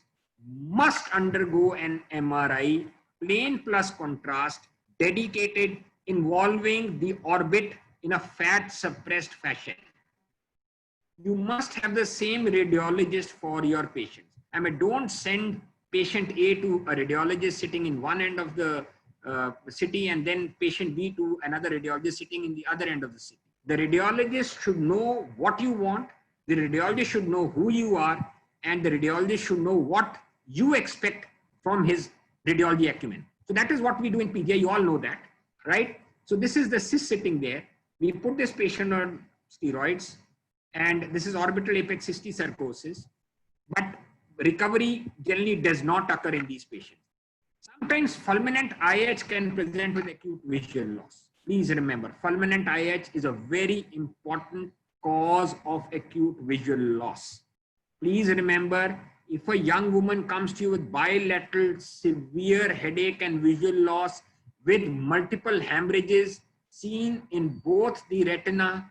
must undergo an MRI, plain plus contrast, dedicated, involving the orbit in a fat suppressed fashion. You must have the same radiologist for your patients. Don't send patient A to a radiologist sitting in one end of the city and then patient B to another radiologist sitting in the other end of the city. The radiologist should know what you want, the radiologist should know who you are, and the radiologist should know what you expect from his radiology acumen. So that is what we do in PGI, you all know that, right? So this is the cyst sitting there. We put this patient on steroids, and this is orbital apex cysticercosis, but recovery generally does not occur in these patients. Sometimes fulminant IH can present with acute visual loss. Please remember, fulminant IH is a very important cause of acute visual loss. Please remember, if a young woman comes to you with bilateral severe headache and visual loss with multiple hemorrhages seen in both the retina,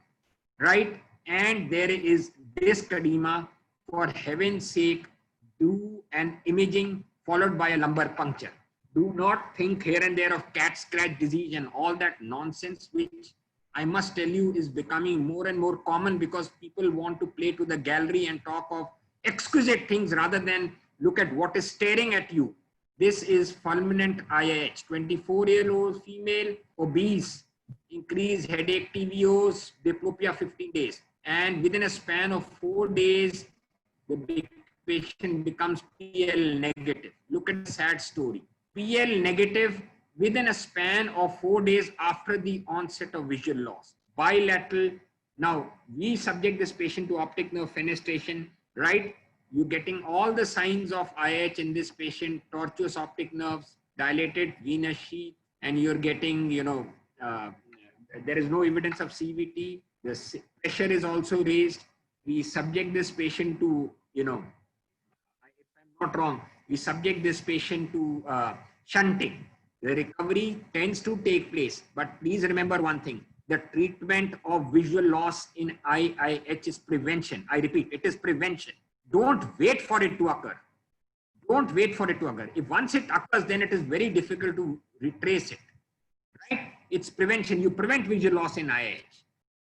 right, and there is disc edema, for heaven's sake, do an imaging followed by a lumbar puncture. Do not think here and there of cat scratch disease and all that nonsense, which I must tell you is becoming more and more common because people want to play to the gallery and talk of exquisite things rather than look at what is staring at you. This is fulminant IIH, 24-year-old female, obese, increased headache, TVOs, diplopia 15 days. And within a span of 4 days, the patient becomes PL negative. Look at the sad story. PL negative within a span of 4 days after the onset of visual loss. Bilateral. Now, we subject this patient to optic nerve fenestration, right? You're getting all the signs of IH in this patient, tortuous optic nerves, dilated venous sheath, and you're getting, there is no evidence of CVT. The pressure is also raised. We subject this patient to, if I'm not wrong, we subject this patient to shunting. The recovery tends to take place, but please remember one thing, the treatment of visual loss in IIH is prevention. I repeat, it is prevention. Don't wait for it to occur. Don't wait for it to occur. If once it occurs, then it is very difficult to retrace it, right? it's prevention. You prevent visual loss in IIH,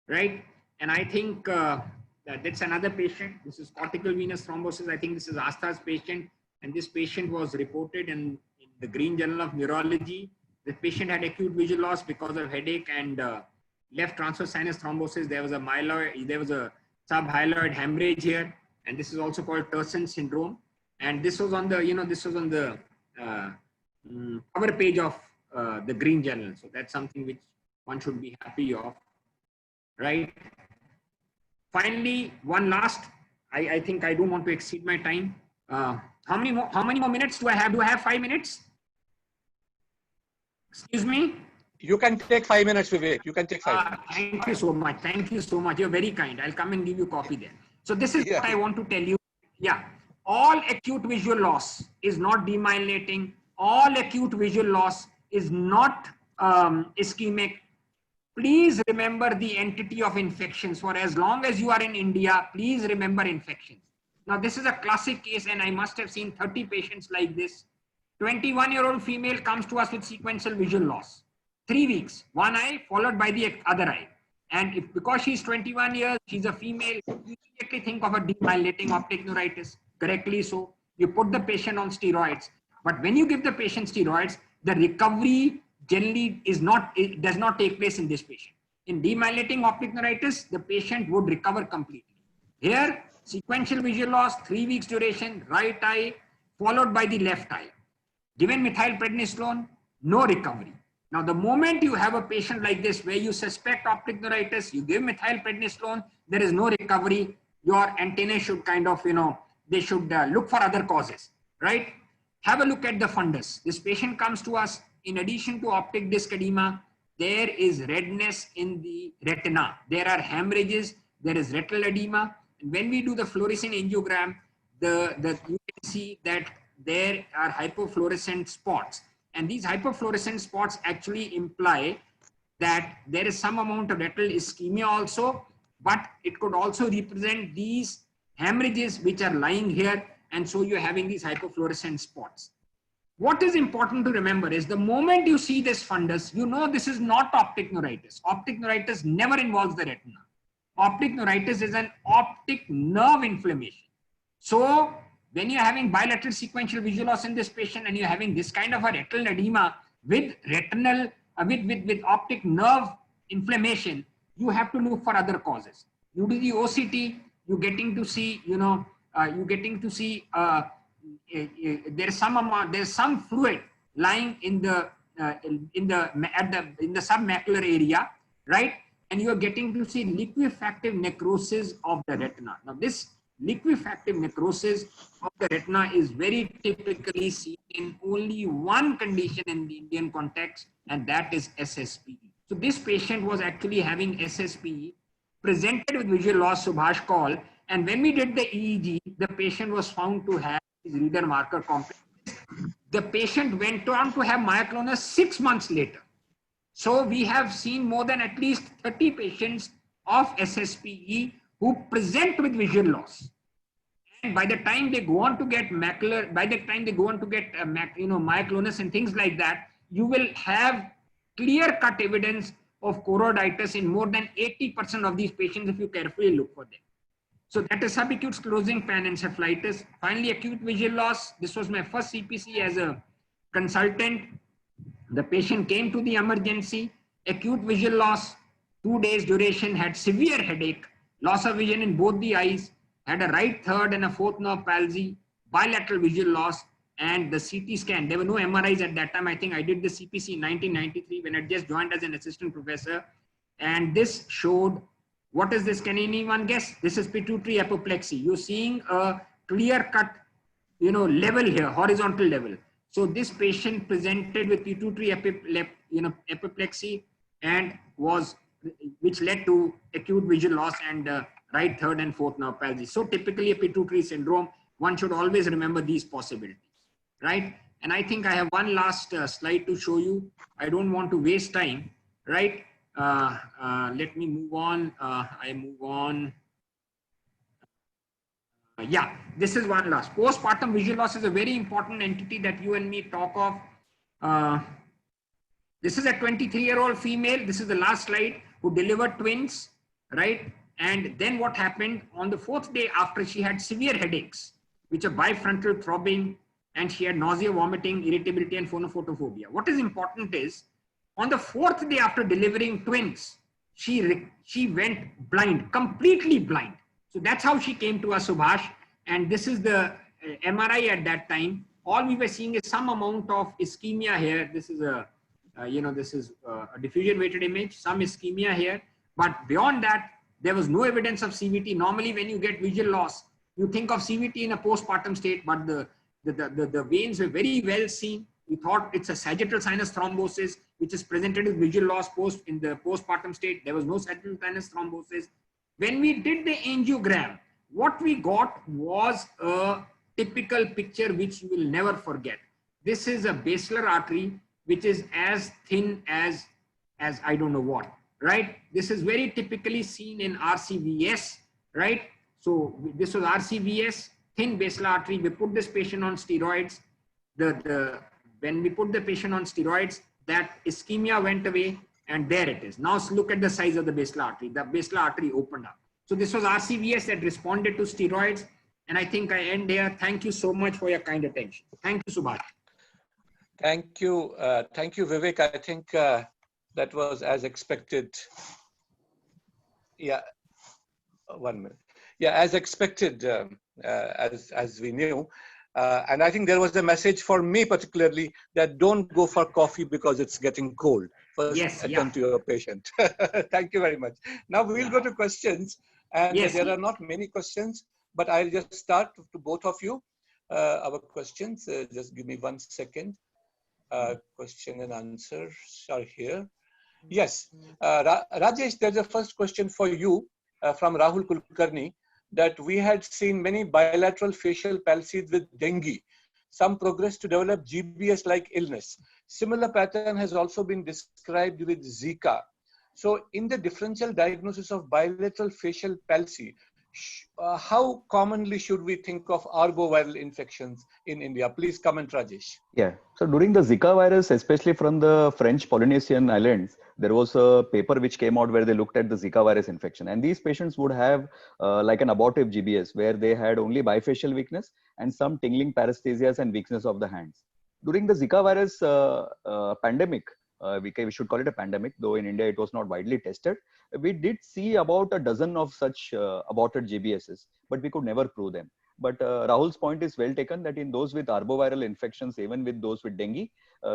right? And I think that's another patient. This is cortical venous thrombosis. I think this is Astha's patient. And this patient was reported in the Green Journal of Neurology. The patient had acute visual loss because of headache and left transverse sinus thrombosis. There was a myeloid, there was a subhyaloid hemorrhage here. And this is also called Terson syndrome. And this was on the, this was on the cover page of the Green Journal. So that's something which one should be happy of, right? Finally, one last, I think I don't want to exceed my time. How many more minutes do I have? Do I have 5 minutes? Excuse me? You can take 5 minutes, Vivek. You can take 5 minutes. Thank you so much. Thank you so much. You're very kind. I'll come and give you coffee there. So this is what I want to tell you. Yeah. All acute visual loss is not demyelinating. All acute visual loss is not ischemic. Please remember the entity of infections. For as long as you are in India, please remember infections. Now, this is a classic case, and I must have seen 30 patients like this. 21-year-old female comes to us with sequential visual loss. 3 weeks, one eye followed by the other eye. And because she's 21 years, she's a female, you immediately think of a demyelinating optic neuritis. Correctly so. You put the patient on steroids. But when you give the patient steroids, the recovery generally does not take place in this patient. In demyelinating optic neuritis, the patient would recover completely. Here, sequential visual loss, 3 weeks duration, right eye, followed by the left eye. Given methylprednisolone, no recovery. Now, the moment you have a patient like this where you suspect optic neuritis, you give methylprednisolone, there is no recovery, your antennae should kind of, they should look for other causes, right? Have a look at the fundus. This patient comes to us, in addition to optic disc edema, there is redness in the retina. There are hemorrhages, there is retinal edema. And when we do the fluorescein angiogram, you can see that there are hypofluorescent spots. And these hypofluorescent spots actually imply that there is some amount of retinal ischemia also, but it could also represent these hemorrhages which are lying here. And so you're having these hypofluorescent spots. What is important to remember is the moment you see this fundus, you know this is not optic neuritis. Optic neuritis never involves the retina. Optic neuritis is an optic nerve inflammation. So when you're having bilateral sequential visual loss in this patient and you're having this kind of a retinal edema with retinal, with optic nerve inflammation, you have to look for other causes. You do the OCT, you're getting to see, there's some fluid lying in the submacular area, right? And you are getting to see liquefactive necrosis of the retina. Now, this liquefactive necrosis of the retina is very typically seen in only one condition in the Indian context, and that is SSPE. So this patient was actually having SSPE, presented with visual loss, Subhash called, and when we did the EEG, the patient was found to have his reader marker complex. The patient went on to have myoclonus 6 months later. So we have seen more than at least 30 patients of SSPE who present with visual loss. And by the time they go on to get macular, by the time they go on to get myoclonus and things like that, you will have clear-cut evidence of choroiditis in more than 80% of these patients if you carefully look for them. So that is subacute sclerosing panencephalitis. Finally, acute visual loss. This was my first CPC as a consultant. The patient came to the emergency, acute visual loss, 2 days duration, had severe headache, loss of vision in both the eyes, had a right third and a fourth nerve palsy, bilateral visual loss, and the CT scan. There were no MRIs at that time. I think I did the CPC in 1993 when I just joined as an assistant professor. And this showed, what is this? Can anyone guess? This is pituitary apoplexy. You're seeing a clear-cut, level here, horizontal level. So this patient presented with pituitary apoplexy and which led to acute visual loss and right third and fourth nerve palsy. So typically a pituitary syndrome, one should always remember these possibilities, right? And I think I have one last slide to show you. I don't want to waste time, right? Let me move on. I move on. Yeah, this is one last. Postpartum visual loss is a very important entity that you and me talk of. This is a 23-year-old female. This is the last slide, who delivered twins, right? And then what happened on the 4th day after, she had severe headaches, which are bifrontal throbbing, and she had nausea, vomiting, irritability, and phonophobia. What is important is, on the 4th day after delivering twins, she went blind, completely blind. So that's how she came to us, Subhash. And this is the MRI at that time. All we were seeing is some amount of ischemia here. This is a a diffusion weighted image, some ischemia here. But beyond that, there was no evidence of CVT. Normally, when you get visual loss, you think of CVT in a postpartum state, but the veins were very well seen. We thought it's a sagittal sinus thrombosis, which is presented as visual loss in the postpartum state. There was no sagittal sinus thrombosis. When we did the angiogram, what we got was a typical picture which you will never forget. This is a basilar artery, which is as thin as I don't know what, right? This is very typically seen in RCVS, right? So this was RCVS, thin basilar artery. We put this patient on steroids. When we put the patient on steroids, that ischemia went away, and there it is. Now look at the size of the basilar artery. The basilar artery opened up. So this was RCVS that responded to steroids. And I think I end here. Thank you so much for your kind attention. Thank you, Subhash. Thank you, Vivek. I think that was as expected. Yeah, 1 minute. Yeah, as expected, as we knew. And I think there was a message for me particularly that don't go for coffee because it's getting cold. First, attend to your patient. Thank you very much. Now we'll go to questions. And there are not many questions, but I'll just start to both of you. Our questions, just give me 1 second. Question and answers are here. Yes, Rajesh, there's a first question for you from Rahul Kulkarni, that we had seen many bilateral facial palsies with dengue. Some progress to develop GBS-like illness. Similar pattern has also been described with Zika. So in the differential diagnosis of bilateral facial palsy, how commonly should we think of arboviral infections in India? Please comment, Rajesh. Yeah. So during the Zika virus, especially from the French Polynesian islands, there was a paper which came out where they looked at the Zika virus infection. And these patients would have like an abortive GBS, where they had only bifacial weakness and some tingling paresthesias and weakness of the hands. During the Zika virus pandemic, we should call it a pandemic, though in India it was not widely tested. We did see about a dozen of such aborted GBSs, but we could never prove them. But Rahul's point is well taken, that in those with arboviral infections, even with those with dengue,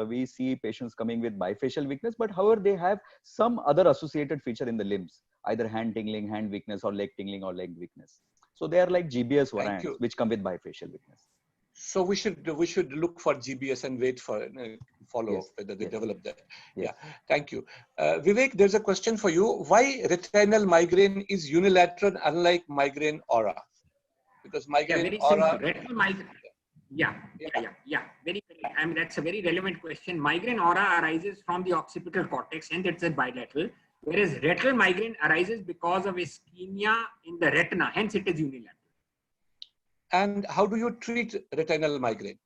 we see patients coming with bifacial weakness, but however, they have some other associated feature in the limbs, either hand tingling, hand weakness, or leg tingling or leg weakness. So they are like GBS variants, which come with bifacial weakness. So we should look for GBS and wait for follow up whether they develop that. Yeah, thank you. Vivek, there's a question for you. Why retinal migraine is unilateral unlike migraine aura? Because migraine aura. Retinal migraine. Very. I mean, that's a very relevant question. Migraine aura arises from the occipital cortex, and it's a bilateral. Whereas retinal migraine arises because of ischemia in the retina, hence it is unilateral. And how do you treat retinal migraine?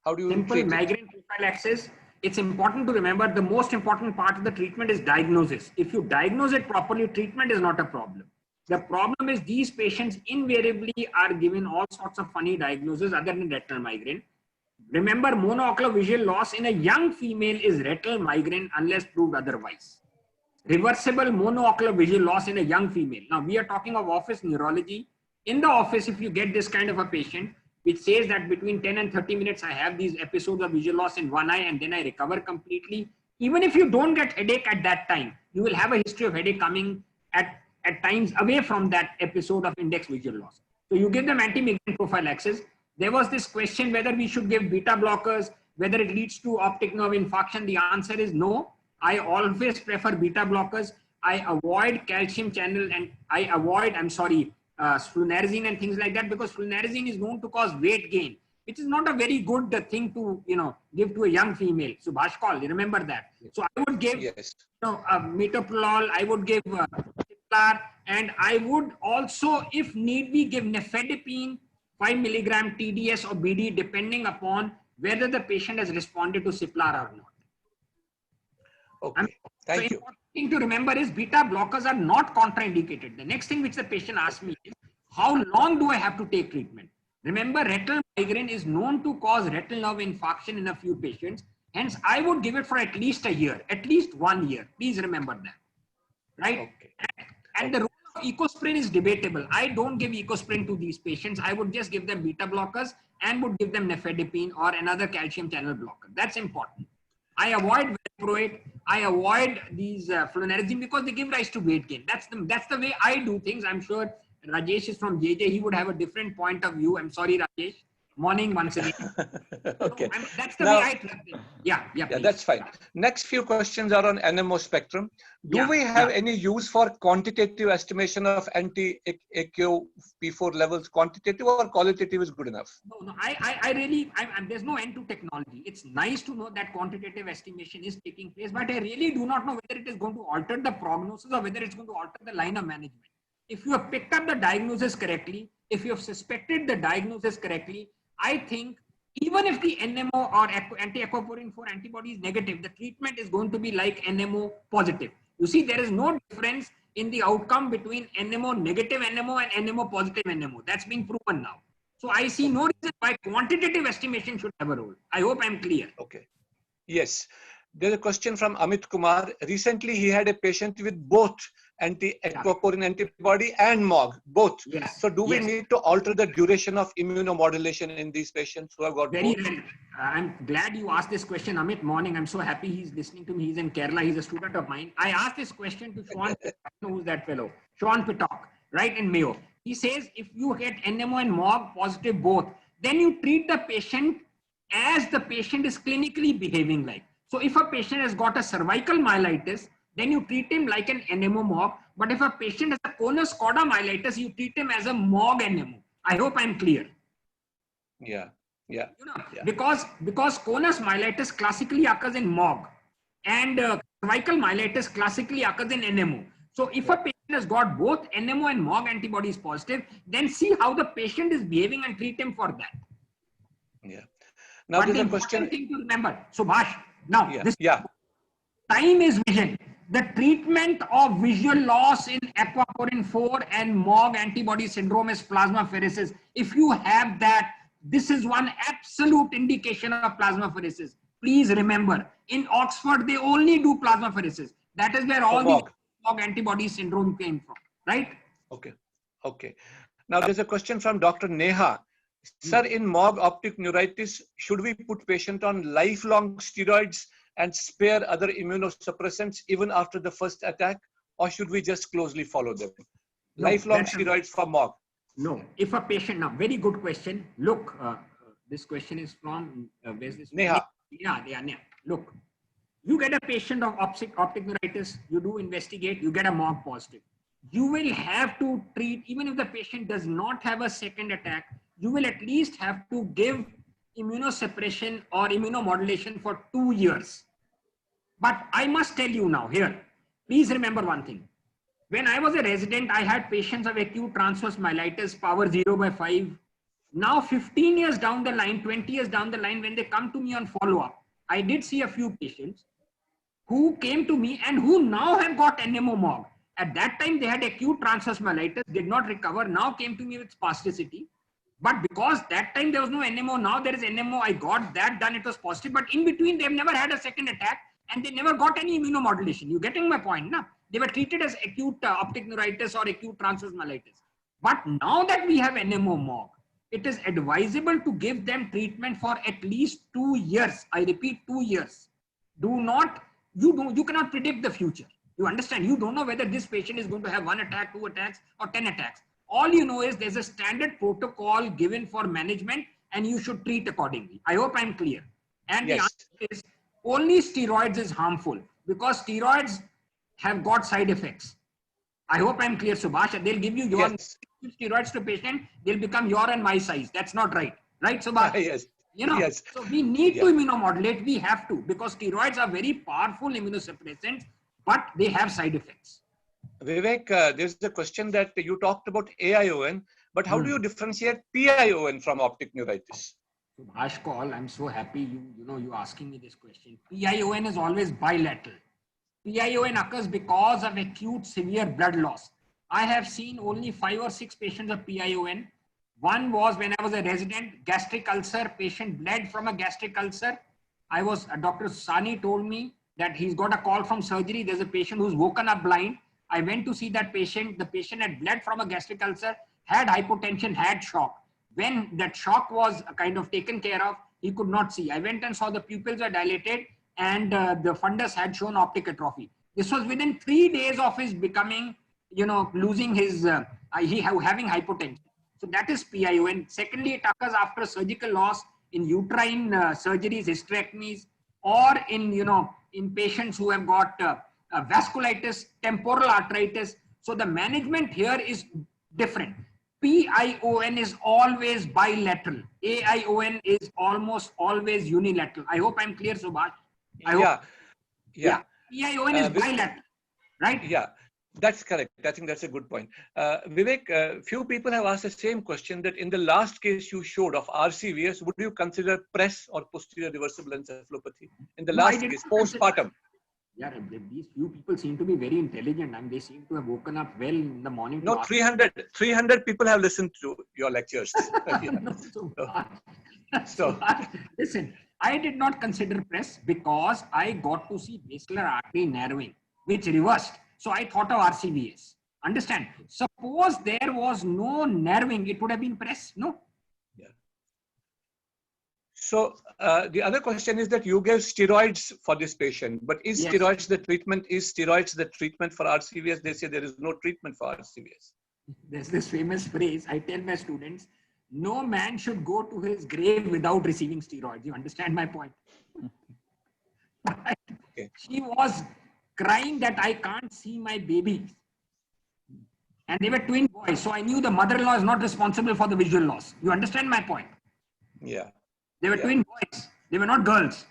How do you Simple migraine prophylaxis. It's important to remember the most important part of the treatment is diagnosis. If you diagnose it properly, treatment is not a problem. The problem is these patients invariably are given all sorts of funny diagnoses other than retinal migraine. Remember, monoocular visual loss in a young female is retinal migraine unless proved otherwise. Reversible monoocular visual loss in a young female. Now we are talking of office neurology. In the office, if you get this kind of a patient, which says that between 10 and 30 minutes, I have these episodes of visual loss in one eye and then I recover completely. Even if you don't get headache at that time, you will have a history of headache coming at times away from that episode of index visual loss. So you give them anti-migraine prophylaxis. There was this question whether we should give beta blockers, whether it leads to optic nerve infarction. The answer is no. I always prefer beta blockers. I avoid calcium channel and I avoid, flunarizine and things like that, because flunarizine is known to cause weight gain, which is not a very good thing to give to a young female. Subhash call, you remember that. So I would give metoprolol, I would give Ciplar, and I would also, if need be, give nifedipine 5 milligram TDS or BD, depending upon whether the patient has responded to Ciplar or not. Okay. Thank so you. important thing to remember is beta blockers are not contraindicated. The next thing which the patient asked me is, how long do I have to take treatment? Remember, retinal migraine is known to cause retinal nerve infarction in a few patients. Hence, I would give it for at least a year, at least 1 year. Please remember that, right? Okay. And the role of ecosprin is debatable. I don't give ecosprin to these patients. I would just give them beta blockers and would give them nifedipine or another calcium channel blocker. That's important. I avoid valproate. I avoid these flunarizine because they give rise to weight gain. That's the way I do things. I'm sure Rajesh is from JJ. He would have a different point of view. I'm sorry, Rajesh. Morning once again. Okay. So, that's the Now, way I treat it. Yeah, yeah, that's fine. Next few questions are on NMO spectrum. Do we have any use for quantitative estimation of anti-AQP4 levels? Quantitative or qualitative is good enough? No, there's no end to technology. It's nice to know that quantitative estimation is taking place, but I really do not know whether it is going to alter the prognosis or whether it's going to alter the line of management. If you have picked up the diagnosis correctly, if you have suspected the diagnosis correctly, I think even if the NMO or anti-aquaporin 4 antibody is negative, the treatment is going to be like NMO positive. You see, there is no difference in the outcome between NMO negative NMO and NMO positive NMO. That's being proven now. So I see no reason why quantitative estimation should have a role. I hope I'm clear. Okay. Yes. There's a question from Amit Kumar. Recently, he had a patient with both anti-aquaporin antibody and MOG, both. Yes. So do we need to alter the duration of immunomodulation in these patients who have got Very both? well. I'm glad you asked this question, Amit. Morning. I'm so happy he's listening to me. He's in Kerala. He's a student of mine. I asked this question to Sean. Who's that fellow? Sean Pittock, right, in Mayo. He says if you get NMO and MOG positive both, then you treat the patient as the patient is clinically behaving like. So if a patient has got a cervical myelitis, then you treat him like an NMO MOG. But if a patient has a conus cauda myelitis, you treat him as a MOG NMO. I hope I'm clear. Yeah. Yeah. You know, because conus myelitis classically occurs in MOG and cervical myelitis classically occurs in NMO. So if a patient has got both NMO and MOG antibodies positive, then see how the patient is behaving and treat him for that. Yeah. Now but there's the a question. Thing to remember, Subhash. Now, time is vision. The treatment of visual loss in aquaporin 4 and MOG antibody syndrome is plasmapheresis. If you have that, this is one absolute indication of plasmapheresis. Please remember, in Oxford, they only do plasmapheresis. That is where all the MOG antibody syndrome came from, right? Okay. Okay. Now there's a question from Dr. Neha. Sir, in MOG optic neuritis, should we put patient on lifelong steroids and spare other immunosuppressants even after the first attack, or should we just closely follow them? No, lifelong steroids for MOG. No. If a patient, now very good question. Look, this question is from, where's this? Neha. Yeah, Neha. Look, you get a patient of optic neuritis, you do investigate, you get a MOG positive. You will have to treat, even if the patient does not have a second attack, you will at least have to give immunosuppression or immunomodulation for 2 years. But I must tell you now here, please remember one thing. When I was a resident, I had patients of acute transverse myelitis, power 0/5. Now 15 years down the line, 20 years down the line, when they come to me on follow-up, I did see a few patients who came to me and who now have got NMO MOG. At that time, they had acute transverse myelitis, did not recover, now came to me with spasticity. But because that time there was no NMO, now there is NMO, I got that done, it was positive. But in between, they've never had a second attack and they never got any immunomodulation. You getting my point? No? They were treated as acute optic neuritis or acute transverse myelitis. But now that we have NMO MOG, it is advisable to give them treatment for at least 2 years. I repeat, 2 years. You cannot predict the future. You understand? You don't know whether this patient is going to have 1 attack, 2 attacks, or 10 attacks. All you know is there's a standard protocol given for management and you should treat accordingly. I hope I'm clear. And the answer is only steroids is harmful because steroids have got side effects. I hope I'm clear, Subhash. They'll give you your steroids to patient, they'll become your and my size. That's not right. Right, Subhash? Yes. You know, so we need to immunomodulate. We have to, because steroids are very powerful immunosuppressants, but they have side effects. Vivek, there's the question that you talked about AION, but how do you differentiate PION from optic neuritis? Subhash Kaul, I'm so happy you asking me this question. PION is always bilateral. PION occurs because of acute severe blood loss. I have seen only 5 or 6 patients of PION. One was when I was a resident, gastric ulcer, patient bled from a gastric ulcer. Dr. Sani told me that he's got a call from surgery. There's a patient who's woken up blind. I went to see that patient. The patient had bled from a gastric ulcer, had hypotension, had shock. When that shock was kind of taken care of, he could not see. I went and saw the pupils were dilated and the fundus had shown optic atrophy. This was within 3 days of his becoming, losing his, having hypotension. So that is PION. Secondly, it occurs after surgical loss in uterine surgeries, hysterectomies, or in patients who have got vasculitis, temporal arteritis. So the management here is different. PION is always bilateral. AION is almost always unilateral. I hope I'm clear, Subhash. Yeah. PION is bilateral, right? Yeah, that's correct. I think that's a good point. Vivek, few people have asked the same question, that in the last case you showed of RCVS, would you consider press or posterior reversible encephalopathy? In the last case, postpartum. Yeah, these few people seem to be very intelligent and they seem to have woken up well in the morning. No, 300 people have listened to your lectures. So, listen, I did not consider press because I got to see basilar artery narrowing, which reversed. So I thought of RCVS. Understand? Suppose there was no narrowing, it would have been press, no? Yeah. So the other question is that you gave steroids for this patient, but is steroids the treatment? Is steroids the treatment for RCVS? They say there is no treatment for RCVS. There's this famous phrase I tell my students: no man should go to his grave without receiving steroids. You understand my point? Okay. She was crying that I can't see my baby. And they were twin boys. So I knew the mother-in-law is not responsible for the visual loss. You understand my point? Yeah. They were twin boys. They were not girls.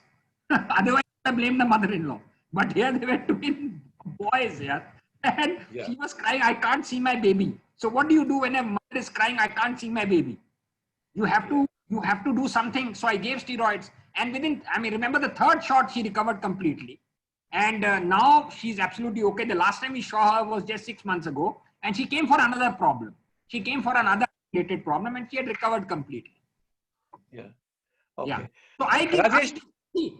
Otherwise, I blame the mother-in-law. But here they were twin boys here. And she was crying, I can't see my baby. So what do you do when a mother is crying, I can't see my baby? You have to do something. So I gave steroids. And remember the third shot, she recovered completely. And now she's absolutely okay. The last time we saw her was just 6 months ago. And she came for another problem. She came for another related problem and she had recovered completely. Yeah. Okay. Yeah. So I give Rajesh,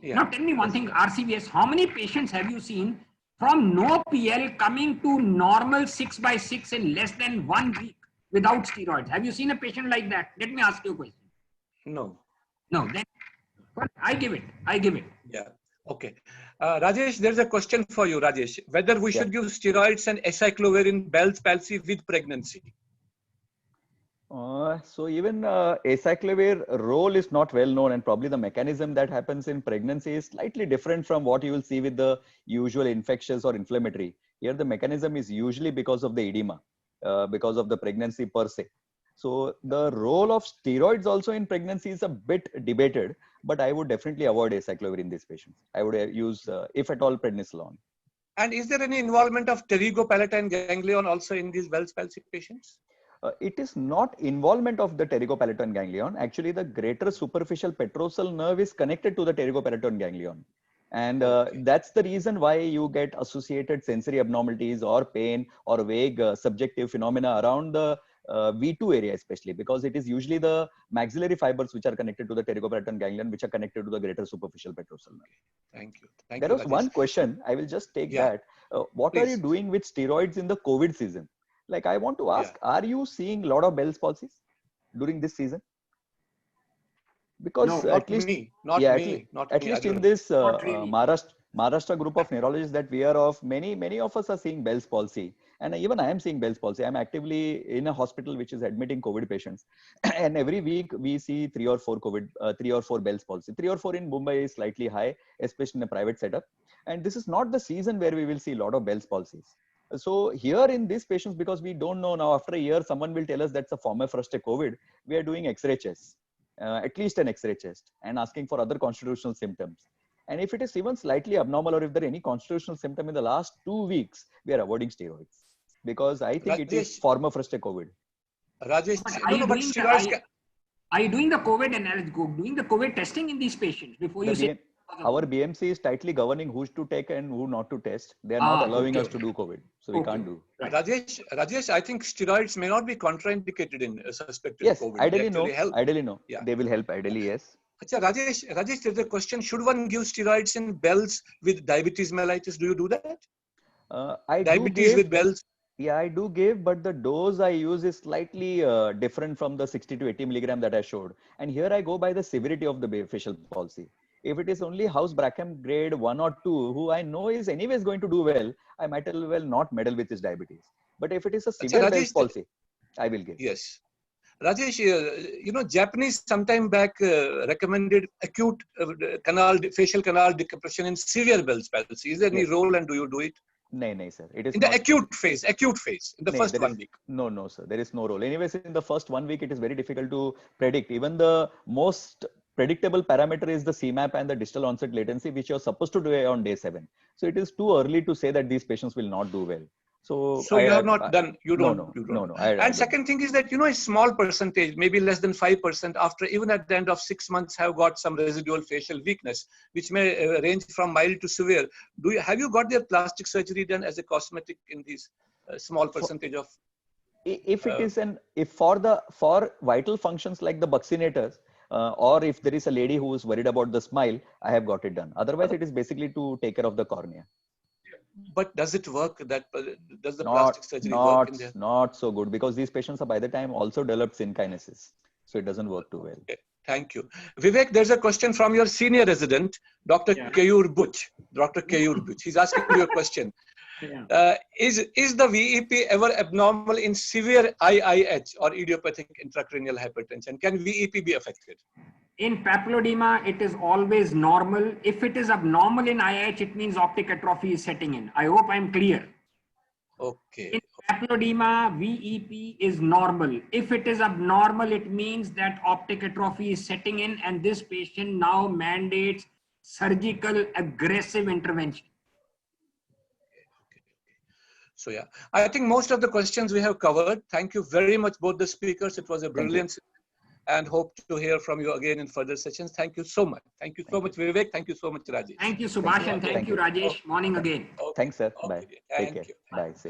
now tell me one thing, RCVS, how many patients have you seen from no PL coming to normal 6/6 in less than 1 week without steroids? Have you seen a patient like that? Let me ask you a question. No. No, then but I give it. Yeah. Okay. Rajesh, there's a question for you, Rajesh. Whether we should give steroids and acyclovir in Bell's palsy with pregnancy? So even acyclovir role is not well known, and probably the mechanism that happens in pregnancy is slightly different from what you will see with the usual infectious or inflammatory. Here the mechanism is usually because of the edema, because of the pregnancy per se. So the role of steroids also in pregnancy is a bit debated, but I would definitely avoid acyclovir in these patients. I would use, if at all, prednisolone. And is there any involvement of pterygopalatine ganglion also in these Bell's palsy patients? It is not involvement of the pterygopalatine ganglion. Actually, the greater superficial petrosal nerve is connected to the pterygopalatine ganglion. And that's the reason why you get associated sensory abnormalities or pain or vague subjective phenomena around the V2 area, especially because it is usually the maxillary fibers which are connected to the pterygopalatine ganglion, which are connected to the greater superficial petrosal nerve. Thank you. There was one question. I will just take that. What are you doing with steroids in the COVID season? Like, I want to ask, are you seeing a lot of Bell's palsies during this season? Because no, at least, at least in this Maharashtra group of neurologists that we are of, many of us are seeing Bell's palsy. And even I am seeing Bell's palsy. I'm actively in a hospital which is admitting COVID patients. And every week we see 3 or 4 Bell's palsy. 3 or 4 in Mumbai is slightly high, especially in a private setup. And this is not the season where we will see a lot of Bell's palsies. So here in these patients, because we don't know now, after a year, someone will tell us that's a former first COVID. We are doing X-ray chest, at least an X-ray chest, and asking for other constitutional symptoms. And if it is even slightly abnormal, or if there are any constitutional symptom in the last 2 weeks, we are avoiding steroids, because I think it is former first COVID. Rajesh, are you doing the COVID and doing the COVID testing in these patients before you say our BMC is tightly governing who's to take and who not to test. They are not allowing us to do COVID. So we can't do. Right. Rajesh, I think steroids may not be contraindicated in suspected Yes, COVID. ideally no. Help. Ideally no. Yeah. They will help. Ideally, yes. Achha, Rajesh, there's a question. Should one give steroids in Bell's with diabetes mellitus? Do you do that? I Diabetes do give, with Bell's? Yeah, I do give, but the dose I use is slightly different from the 60 to 80 milligram that I showed. And here I go by the severity of the facial palsy. If it is only House Brackham grade 1 or 2, who I know is anyways going to do well, I might as well not meddle with his diabetes. But if it is a severe Bell's palsy, I will give. Yes. Rajesh, Japanese sometime back recommended acute facial canal decompression in severe Bell's palsy. Is there any role and do you do it? No, sir. It is in the acute phase, in the first 1 week. No, sir. There is no role. Anyways, in the first 1 week, it is very difficult to predict. Even the most predictable parameter is the CMAP and the distal onset latency, which you're supposed to do on day 7. So it is too early to say that these patients will not do well. So you have not done, you don't. No. And second thing is that, a small percentage, maybe less than 5% after, even at the end of 6 months, have got some residual facial weakness, which may range from mild to severe. Have you got their plastic surgery done as a cosmetic in these small percentage of? If it is for vital functions like the buccinators, or if there is a lady who is worried about the smile, I have got it done. Otherwise, it is basically to take care of the cornea. But does it work? Does the plastic surgery work in there? Not so good, because these patients are by the time also developed synkinesis. So it doesn't work too well. Okay. Thank you. Vivek, there's a question from your senior resident, Dr. Keyur Butch. Dr. Keyur Butch. He's asking you a question. Is the VEP ever abnormal in severe IIH or idiopathic intracranial hypertension? Can VEP be affected? In papilledema, it is always normal. If it is abnormal in IIH, it means optic atrophy is setting in. I hope I'm clear. Okay. In papilledema, VEP is normal. If it is abnormal, it means that optic atrophy is setting in, and this patient now mandates surgical aggressive intervention. So I think most of the questions we have covered. Thank you very much, both the speakers. It was a brilliant and hope to hear from you again in further sessions. Thank you so much. Thank you so much, Vivek. Thank you so much, Rajesh. Thank you, Subhash, and thank you, Rajesh. Morning again. Thanks, sir. Okay. Bye. Take care. Bye. Safe.